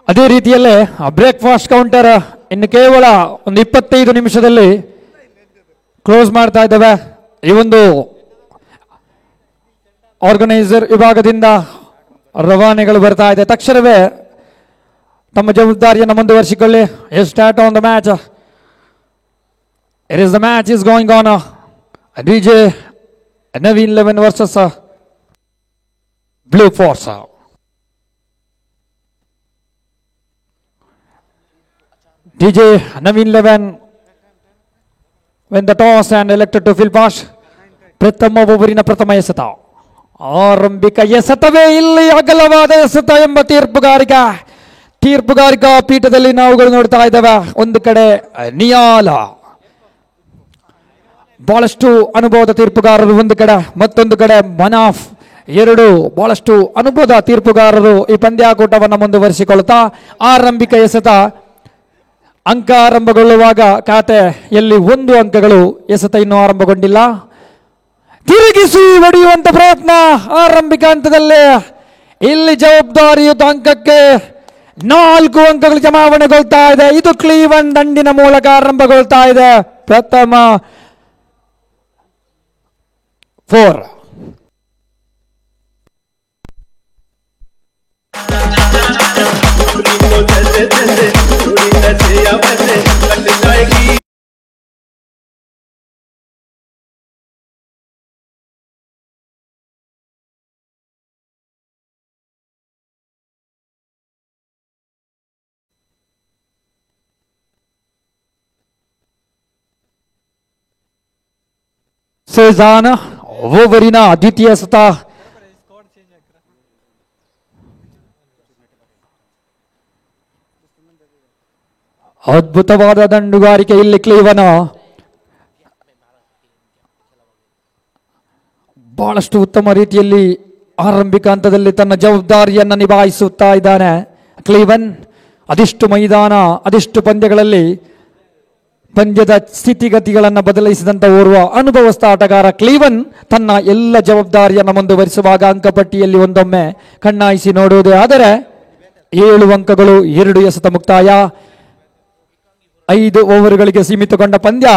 ಅದೇ ರೀತಿಯಲ್ಲೇ breakfast counter ಇನ್ನು ಕೇವಲ ಒಂದು 25 ನಿಮಿಷದಲ್ಲಿ ಕ್ಲೋಸ್ ಮಾಡ್ತಾ ಇದ್ದೇವೆ. ಈ ಒಂದು ಆರ್ಗನೈಸರ್ ವಿಭಾಗದಿಂದ ರವಾನೆಗಳು ಬರ್ತಾ ಇದೆ. ತಕ್ಷಣವೇ ತಮ್ಮ ಜವಾಬ್ದಾರಿಯನ್ನು ಮುಂದುವರಿಸಿಕೊಳ್ಳಿ. Start on the match. It is the match is going on. DJ Naveen 11 versus Blue Force. DJ Naveen 11 when the toss and elected to field pass. ಪ್ರಥಮ ಓವರಿನ ಪ್ರಥಮ ಎಸೆತ. ಆರಂಭಿಕ ಎಸೆತವೇ ಇಲ್ಲಿ ಅಗಲವಾದ ಎಸೆತ ಎಂಬ ತೀರ್ಪುಗಾರಿಕಾ ಪೀಠದಲ್ಲಿ ನಾವುಗಳು ನೋಡ್ತಾ ಇದ್ದೇವೆ. ಒಂದು ಕಡೆ ನಿಯಾಲ, ಬಹಳಷ್ಟು ಅನುಭವದ ತೀರ್ಪುಗಾರರು ಒಂದು ಕಡೆ, ಮತ್ತೊಂದು ಕಡೆ ಮನಾಫ್, ಎರಡು ಬಹಳಷ್ಟು ಅನುಭವದ ತೀರ್ಪುಗಾರರು ಈ ಪಂದ್ಯಾಕೂಟವನ್ನು ಮುಂದುವರಿಸಿಕೊಳ್ಳುತ್ತಾ ಆರಂಭಿಕ ಎಸೆತ ಅಂಕ ಆರಂಭಗೊಳ್ಳುವಾಗ ಖಾತೆಯಲ್ಲಿ 1 ಅಂಕಗಳು. ಎಸೆತ ಇನ್ನೂ ಆರಂಭಗೊಂಡಿಲ್ಲ. ತಿರುಗಿಸಿ ಹೊಡೆಯುವಂತ ಪ್ರಯತ್ನ ಆರಂಭಿಕ ಹಂತದಲ್ಲಿ. ಇಲ್ಲಿ ಜವಾಬ್ದಾರಿಯುತ ಅಂಕಕ್ಕೆ 4 ಅಂಕಗಳು ಜಮಾವಣೆಗೊಳ್ತಾ ಇದೆ. ಇದು ಕ್ಲೀವನ್ ದಂಡಿನ ಮೂಲಕ ಆರಂಭಗೊಳ್ತಾ ಇದೆ. ಪ್ರಥಮ 4. ಸೇಜಾನ್ ಓವರಿನ ದ್ವಿತೀಯ ಎಸೆತ. ಅದ್ಭುತವಾದ ದಂಡುಗಾರಿಕೆ ಇಲ್ಲಿ ಕ್ಲೀವನ್ ಬಹಳಷ್ಟು ಉತ್ತಮ ರೀತಿಯಲ್ಲಿ ಆರಂಭಿಕ ಹಂತದಲ್ಲಿ ತನ್ನ ಜವಾಬ್ದಾರಿಯನ್ನು ನಿಭಾಯಿಸುತ್ತಾ ಇದ್ದಾನೆ ಕ್ಲೀವನ್. ಅದೆಷ್ಟು ಮೈದಾನ, ಅದೆಷ್ಟು ಪಂದ್ಯಗಳಲ್ಲಿ ಪಂದ್ಯದ ಸ್ಥಿತಿಗತಿಗಳನ್ನು ಬದಲಿಸಿದಂತ ಓರ್ವ ಅನುಭವಸ್ಥ ಆಟಗಾರ ಕ್ಲೀವನ್ ತನ್ನ ಎಲ್ಲ ಜವಾಬ್ದಾರಿಯನ್ನು ಮುಂದುವರಿಸುವಾಗ ಅಂಕಪಟ್ಟಿಯಲ್ಲಿ ಒಂದೊಮ್ಮೆ ಕಣ್ಣಾಯಿಸಿ ನೋಡುವುದೇ ಆದರೆ 7 ಅಂಕಗಳು, 2 ಎಸೆತ ಮುಕ್ತಾಯ. 5 ಓವರ್ಗಳಿಗೆ ಸೀಮಿತಗೊಂಡ ಪಂದ್ಯ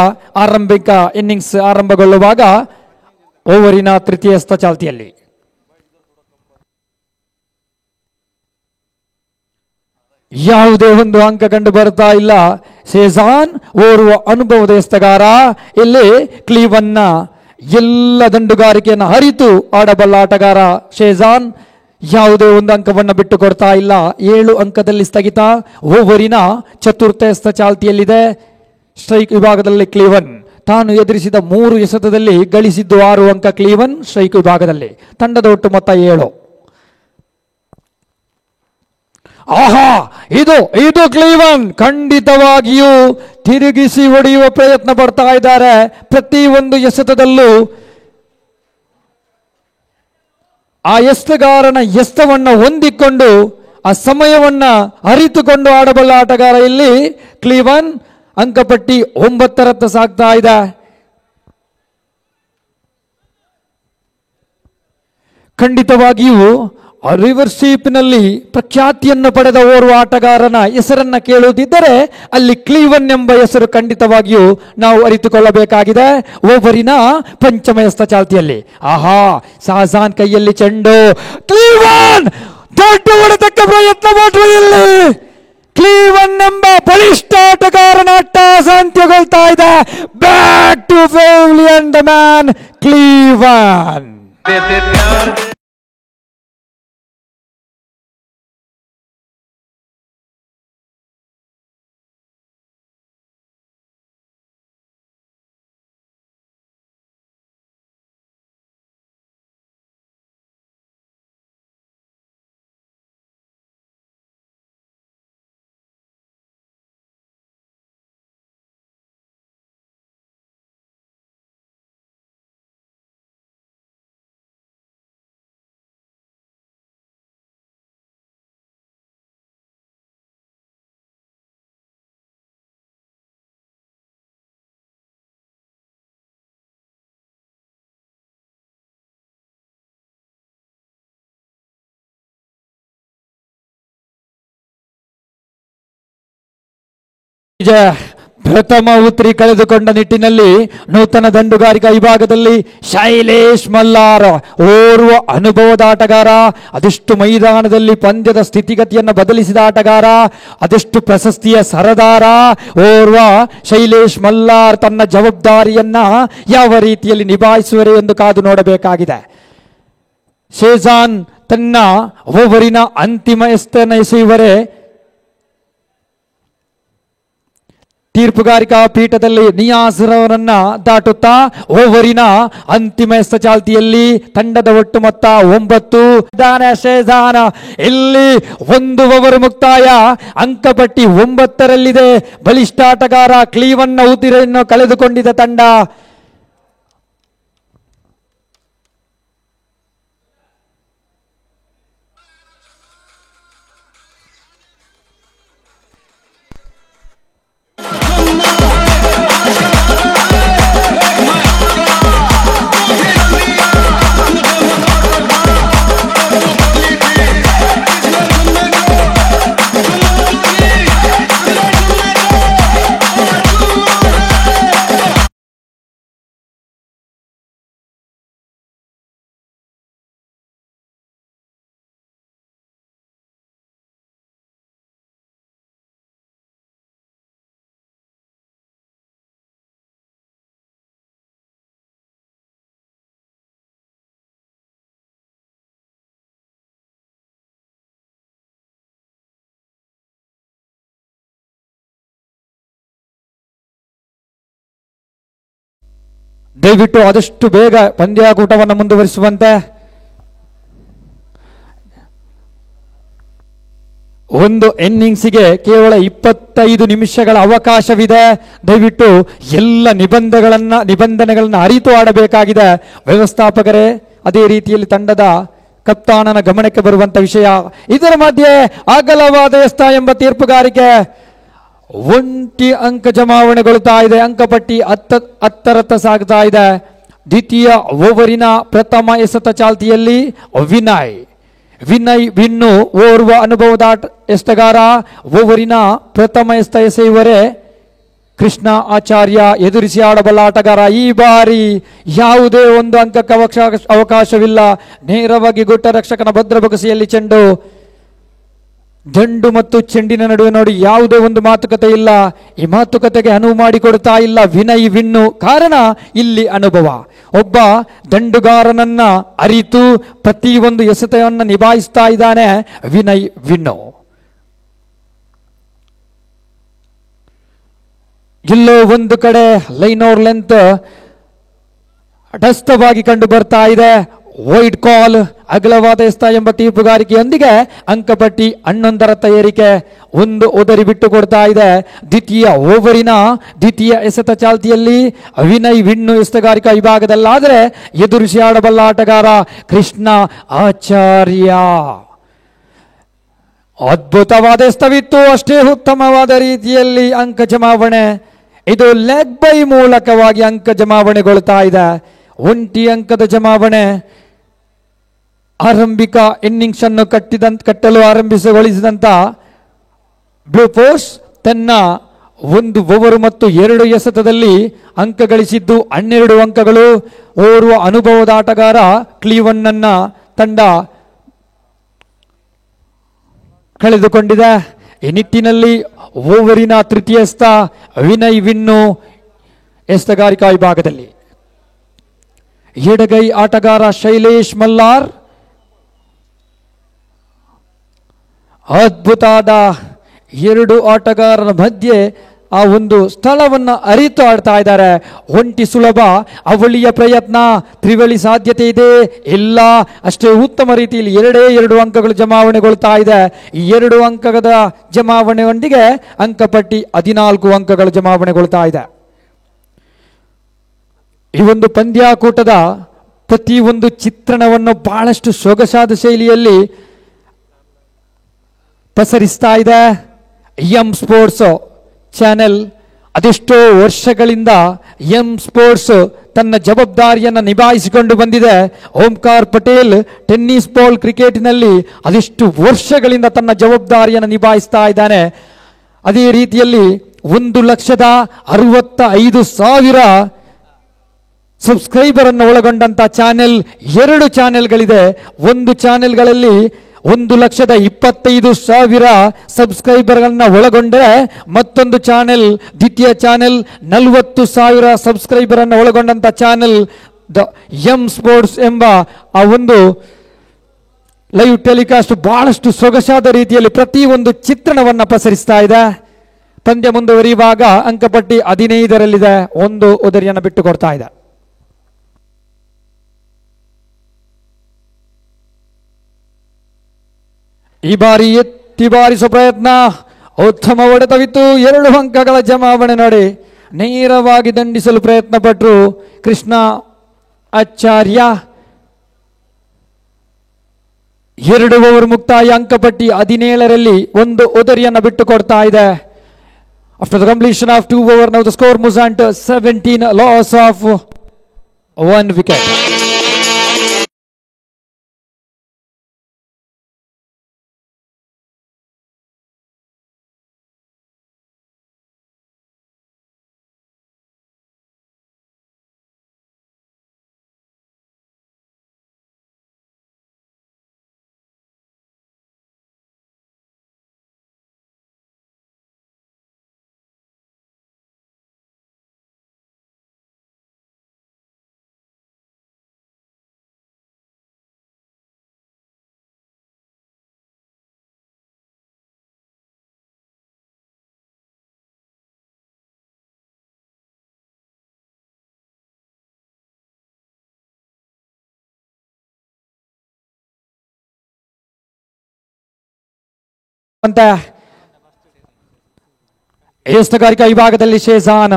ಆರಂಭಿಕ ಇನ್ನಿಂಗ್ಸ್ ಆರಂಭಗೊಳ್ಳುವಾಗ ಓವರಿನ ತೃತೀಯ ಎಸೆತ ಚಾಲ್ತಿಯಲ್ಲಿ. ಯಾವುದೇ ಒಂದು ಅಂಕ ಕಂಡು ಬರ್ತಾ ಇಲ್ಲ. ಸೇಜಾನ್ ಓರ್ವ ಅನುಭವದ ಎಸೆತಗಾರ. ಇಲ್ಲಿ ಕ್ಲೀವನ್ನ ಎಲ್ಲ ದಂಡುಗಾರಿಕೆಯನ್ನು ಹರಿತು ಆಡಬಲ್ಲ ಆಟಗಾರ ಶೇಜಾನ್. ಯಾವುದೇ ಒಂದು ಅಂಕವನ್ನು ಬಿಟ್ಟು ಕೊಡ್ತಾ ಇಲ್ಲ. 7 ಅಂಕದಲ್ಲಿ ಸ್ಥಗಿತ. ಓವರಿನ ಚತುರ್ಥ ಎಸೆತ ಚಾಲ್ತಿಯಲ್ಲಿದೆ. ಸ್ಟ್ರೈಕ್ ವಿಭಾಗದಲ್ಲಿ ಕ್ಲೀವನ್ ತಾನು ಎದುರಿಸಿದ 3 ಎಸೆತದಲ್ಲಿ ಗಳಿಸಿದ್ದು 6 ಅಂಕ ಕ್ಲೀವನ್ ಸ್ಟ್ರೈಕ್ ವಿಭಾಗದಲ್ಲಿ. ತಂಡದ ಒಟ್ಟು ಮೊತ್ತ 7. ಆಹಾ, ಇದು ಕ್ಲೀವನ್ ಖಂಡಿತವಾಗಿಯೂ ತಿರುಗಿಸಿ ಹೊಡೆಯುವ ಪ್ರಯತ್ನ ಪಡ್ತಾ ಇದ್ದಾರೆ. ಪ್ರತಿಯೊಂದು ಎಸೆತದಲ್ಲೂ ಆ ಎಸೆತಗಾರನ ಎಸೆತವನ್ನ ಹೊಂದಿಕೊಂಡು ಆ ಸಮಯವನ್ನ ಅರಿತುಕೊಂಡು ಆಡಬಲ್ಲ ಆಟಗಾರ ಇಲ್ಲಿ ಕ್ಲೀವನ್. ಅಂಕಪಟ್ಟಿ 9ರತ್ತ ಸಾಗ್ತಾ ಇದೆ. ಖಂಡಿತವಾಗಿಯೂ ರಿವರ್ಶಿಪ್ನಲ್ಲಿ ಪ್ರಖ್ಯಾತಿಯನ್ನು ಪಡೆದ ಓರ್ವ ಆಟಗಾರನ ಹೆಸರನ್ನ ಕೇಳುವುದಿದ್ದರೆ ಅಲ್ಲಿ ಕ್ಲೀವನ್ ಎಂಬ ಹೆಸರು ಖಂಡಿತವಾಗಿಯೂ ನಾವು ಅರಿತುಕೊಳ್ಳಬೇಕಾಗಿದೆ. ಓವರಿನ ಪಂಚಮ ಎಸೆತ ಚಾಲ್ತಿಯಲ್ಲಿ ಆಹಾ, ಶಾಜಾನ್ ಕೈಯಲ್ಲಿ ಚೆಂಡು. ಕ್ಲೀವನ್ ದೊಡ್ಡ ಹೊಡೆತಕ್ಕೆ ಪ್ರಯತ್ನ ಮಾಡುವುದಿಲ್ಲ. ಕ್ಲೀವನ್ ಎಂಬ ಬಲಿಷ್ಠ ಆಟಗಾರನ ಅಟ್ಟಹಾಸ ಅಂತ್ಯಗೊಳ್ತಾ ಇದೆ. Back to pavilion the man ಕ್ಲೀವನ್. ವಿಜಯ ಪ್ರಥಮ ಉತ್ರಿ ಕಳೆದುಕೊಂಡ ನಿಟ್ಟಿನಲ್ಲಿ ನೂತನ ದಂಡುಗಾರಿಕಾ ವಿಭಾಗದಲ್ಲಿ ಶೈಲೇಶ್ ಮಲ್ಲಾರ್ ಓರ್ವ ಅನುಭವದ ಆಟಗಾರ, ಅದೆಷ್ಟು ಮೈದಾನದಲ್ಲಿ ಪಂದ್ಯದ ಸ್ಥಿತಿಗತಿಯನ್ನು ಬದಲಿಸಿದ ಆಟಗಾರ, ಅದೆಷ್ಟು ಪ್ರಶಸ್ತಿಯ ಸರದಾರ ಓರ್ವ ಶೈಲೇಶ್ ಮಲ್ಲಾರ್ ತನ್ನ ಜವಾಬ್ದಾರಿಯನ್ನ ಯಾವ ರೀತಿಯಲ್ಲಿ ನಿಭಾಯಿಸುವರೆ ಎಂದು ಕಾದು ನೋಡಬೇಕಾಗಿದೆ. ಶೇಜಾನ್ ತನ್ನ ಓವರಿನ ಅಂತಿಮ ಎಸೆತವನ್ನು ಎಸೆಯುವರೆ ತೀರ್ಪುಗಾರಿಕಾ ಪೀಠದಲ್ಲಿ ನಿಯಾಜ್ ರವರನ್ನ ದಾಟುತ್ತಾ ಓವರಿನ ಅಂತಿಮ ಎಸೆತ ಚಾಲ್ತಿಯಲ್ಲಿ ತಂಡದ ಒಟ್ಟು ಮೊತ್ತ 9. ಶೇಜಾನ್ ಇಲ್ಲಿ 1 ಓವರ್ ಮುಕ್ತಾಯ, ಅಂಕಪಟ್ಟಿ 9ರಲ್ಲಿದೆ. ಬಲಿಷ್ಠ ಆಟಗಾರ ಕ್ಲೀವನ್ನ ಉದಿರನ್ನು ಕಳೆದುಕೊಂಡಿದ್ದ ತಂಡ. ದಯವಿಟ್ಟು ಆದಷ್ಟು ಬೇಗ ಪಂದ್ಯಾಕೂಟವನ್ನು ಮುಂದುವರಿಸುವಂತೆ. ಒಂದು ಇನ್ನಿಂಗ್ಸಿಗೆ ಕೇವಲ 25 ನಿಮಿಷಗಳ ಅವಕಾಶವಿದೆ. ದಯವಿಟ್ಟು ಎಲ್ಲ ನಿಬಂಧನೆಗಳನ್ನ ಅರಿತು ಆಡಬೇಕಾಗಿದೆ ವ್ಯವಸ್ಥಾಪಕರೇ. ಅದೇ ರೀತಿಯಲ್ಲಿ ತಂಡದ ಕಪ್ತಾನನ ಗಮನಕ್ಕೆ ಬರುವಂತ ವಿಷಯ. ಇದರ ಮಧ್ಯೆ ಅಗಲವಾದ ಎಸ್ತ ಎಂಬ ತೀರ್ಪುಗಾರಿಕೆ 1 ಅಂಕ ಜಮಾವಣೆಗೊಳ್ತಾ ಇದೆ. ಅಂಕಪಟ್ಟಿ 10ರತ್ತ ಸಾಗ್ತಾ ಇದೆ. ದ್ವಿತೀಯ ಓವರಿನ ಪ್ರಥಮ ಎಸೆತ ಚಾಲ್ತಿಯಲ್ಲಿ ವಿನಯ್ ವಿನ್ನು ಓರ್ವ ಅನುಭವದ ಎಸೆತಗಾರ. ಓವರಿನ ಪ್ರಥಮ ಎಸೆತ ಎಸೆಯುವರೆ ಕೃಷ್ಣ ಆಚಾರ್ಯ ಎದುರಿಸಿ ಆಡಬಲ್ಲ ಆಟಗಾರ. ಈ ಬಾರಿ ಯಾವುದೇ ಒಂದು ಅಂಕಕ್ಕೆ ಅವಕಾಶವಿಲ್ಲ. ನೇರವಾಗಿ ಗುಟ್ಟ ರಕ್ಷಕನ ಭದ್ರ ಬೊಗಸೆಯಲ್ಲಿ ದಂಡು ಮತ್ತು ಚೆಂಡಿನ ನಡುವೆ ನೋಡಿ ಯಾವುದೇ ಒಂದು ಮಾತುಕತೆ ಇಲ್ಲ. ಈ ಮಾತುಕತೆಗೆ ಅನುವು ಮಾಡಿಕೊಡ್ತಾ ಇಲ್ಲ ವಿನಯ್ ವಿನ್ನು. ಕಾರಣ ಇಲ್ಲಿ ಅನುಭವ. ಒಬ್ಬ ದಂಡುಗಾರನನ್ನ ಅರಿತು ಪ್ರತಿಯೊಂದು ಎಸೆತವನ್ನು ನಿಭಾಯಿಸ್ತಾ ಇದ್ದಾನೆ ವಿನಯ್ ವಿನ್ನು. ಇಲ್ಲೋ ಒಂದು ಕಡೆ ಲೈನ್ ಓವರ್ ಲೆಂತ್ ತಟಸ್ಥವಾಗಿ ಕಂಡು ಬರ್ತಾ ಇದೆ. ವೈಡ್ ಕಾಲ್, ಅಗಲವಾದ ಎಸ್ತ ಎಂಬ ತೀರ್ಪುಗಾರಿಕೆಯೊಂದಿಗೆ ಅಂಕಪಟ್ಟಿ 11ರತ್ತ ಏರಿಕೆ. 1 ಉದರಿ ಬಿಟ್ಟು ಕೊಡ್ತಾ ಇದೆ. ದ್ವಿತೀಯ ಓವರಿನ ದ್ವಿತೀಯ ಎಸೆತ ಚಾಲ್ತಿಯಲ್ಲಿ ವಿನಯ್ ವಿನ್ನು ಎಸೆತಗಾರಿಕಾ ವಿಭಾಗದಲ್ಲಾದರೆ ಎದುರಿಸಿ ಆಡಬಲ್ಲ ಆಟಗಾರ ಕೃಷ್ಣ ಆಚಾರ್ಯ. ಅದ್ಭುತವಾದ ಎಸೆತವಿತ್ತು, ಅಷ್ಟೇ ಉತ್ತಮವಾದ ರೀತಿಯಲ್ಲಿ ಅಂಕ ಜಮಾವಣೆ. ಇದು ಲೆಗ್ ಬೈ ಮೂಲಕವಾಗಿ ಅಂಕ ಜಮಾವಣೆಗೊಳ್ತಾ ಇದೆ. 1 ಅಂಕದ ಜಮಾವಣೆ. ಆರಂಭಿಕ ಇನ್ನಿಂಗ್ಸ್ ಅನ್ನು ಕಟ್ಟಲು ಆರಂಭಿಸಿದಂತ ಬ್ಲೂ ಫೋರ್ಸ್ ತನ್ನ 1 ಓವರ್ ಮತ್ತು 2 ಎಸೆತದಲ್ಲಿ ಅಂಕ ಗಳಿಸಿದ್ದು 12 ಅಂಕಗಳು. ಓರ್ವ ಅನುಭವದ ಆಟಗಾರ ಕ್ಲೀವನ್ನ ತಂಡ ಕಳೆದುಕೊಂಡಿದೆ. ಈ ನಿಟ್ಟಿನಲ್ಲಿ ಓವರಿನ ತೃತೀಯ ಎಸೆತ ವಿನಯ್ ವಿನ್ನು ಎಸೆತಗಾರಿಕಾ ವಿಭಾಗದಲ್ಲಿ. ಎಡಗೈ ಆಟಗಾರ ಶೈಲೇಶ್ ಮಲ್ಲಾರ್ ಅದ್ಭುತವಾದ 2 ಆಟಗಾರರ ಮಧ್ಯೆ ಆ ಒಂದು ಸ್ಥಳವನ್ನು ಅರಿತು ಆಡ್ತಾ ಇದ್ದಾರೆ. ಒಂಟಿ ಸುಲಭ, ಅವಳಿಯ ಪ್ರಯತ್ನ, ತ್ರಿವಳಿ ಸಾಧ್ಯತೆ ಇದೆ ಇಲ್ಲ. ಅಷ್ಟೇ ಉತ್ತಮ ರೀತಿಯಲ್ಲಿ 2 ಅಂಕಗಳು ಜಮಾವಣೆಗೊಳ್ತಾ ಇದೆ. ಈ 2 ಅಂಕದ ಜಮಾವಣೆಯೊಂದಿಗೆ ಅಂಕಪಟ್ಟಿ 14 ಅಂಕಗಳು ಜಮಾವಣೆಗೊಳ್ತಾ ಇದೆ. ಈ ಒಂದು ಪಂದ್ಯಾಕೂಟದ ಪ್ರತಿಯೊಂದು ಚಿತ್ರಣವನ್ನು ಬಹಳಷ್ಟು ಸೊಗಸಾದ ಶೈಲಿಯಲ್ಲಿ ಪಸರಿಸ್ತಾ ಇದೆ ಎಂ ಸ್ಪೋರ್ಟ್ಸ್ ಚಾನೆಲ್. ಅದೆಷ್ಟೋ ವರ್ಷಗಳಿಂದ ಎಂ ಸ್ಪೋರ್ಟ್ಸ್ ತನ್ನ ಜವಾಬ್ದಾರಿಯನ್ನು ನಿಭಾಯಿಸಿಕೊಂಡು ಬಂದಿದೆ. ಓಂಕಾರ್ ಪಟೇಲ್ ಟೆನ್ನಿಸ್ ಬಾಲ್ ಕ್ರಿಕೆಟ್ನಲ್ಲಿ ಅದೆಷ್ಟು ವರ್ಷಗಳಿಂದ ತನ್ನ ಜವಾಬ್ದಾರಿಯನ್ನು ನಿಭಾಯಿಸ್ತಾ ಇದ್ದಾನೆ. ಅದೇ ರೀತಿಯಲ್ಲಿ 1,65,000 ಸಬ್ಸ್ಕ್ರೈಬರ್ ಅನ್ನು ಒಳಗೊಂಡಂತ ಚಾನೆಲ್ 2 ಚಾನೆಲ್ಗಳಿದೆ. ಒಂದು ಚಾನೆಲ್ಗಳಲ್ಲಿ 1,25,000 ಸಬ್ಸ್ಕ್ರೈಬರ್ಗಳನ್ನ ಒಳಗೊಂಡ್ರೆ ಮತ್ತೊಂದು ಚಾನೆಲ್, ದ್ವಿತೀಯ ಚಾನೆಲ್ 40,000 ಸಬ್ಸ್ಕ್ರೈಬರ್ ಅನ್ನು ಒಳಗೊಂಡಂತ ಚಾನೆಲ್ ದ ಎಂ ಸ್ಪೋರ್ಟ್ಸ್ ಎಂಬ ಆ ಒಂದು ಲೈವ್ ಟೆಲಿಕಾಸ್ಟ್ ಬಹಳಷ್ಟು ಸೊಗಸಾದ ರೀತಿಯಲ್ಲಿ ಪ್ರತಿಯೊಂದು ಚಿತ್ರಣವನ್ನ ಪಸರಿಸ್ತಾ ಇದೆ. ಪಂದ್ಯ ಮುಂದುವರಿಯುವಾಗ ಅಂಕಪಟ್ಟಿ 15ರಲ್ಲಿದೆ, 1 ಉದರಿಯನ್ನು ಬಿಟ್ಟು ಕೊಡ್ತಾ ಇದೆ. ಈ ಬಾರಿ ಎತ್ತಿ ಬಾರಿಸುವ ಪ್ರಯತ್ನ, ಉತ್ತಮ ಹೊಡೆತವಿತ್ತು, 2 ಅಂಕಗಳ ಜಮಾವಣೆ ನೋಡಿ ನೇರವಾಗಿ ದಂಡಿಸಲು ಪ್ರಯತ್ನ ಪಟ್ಟರು ಕೃಷ್ಣ ಆಚಾರ್ಯ. 2 ಓವರ್ ಮುಕ್ತಾಯ, ಅಂಕಪಟ್ಟಿ 17ರಲ್ಲಿ 1 ಉದರಿಯನ್ನು ಬಿಟ್ಟು ಕೊಡ್ತಾ ಇದೆ. After the completion of 2 overs, now the score moves on to 17, loss of 1 wicket. ಅಂತ ಎಸ್ತಗಾರಿಕಾ ವಿಭಾಗದಲ್ಲಿ ಶೇಜಾನ್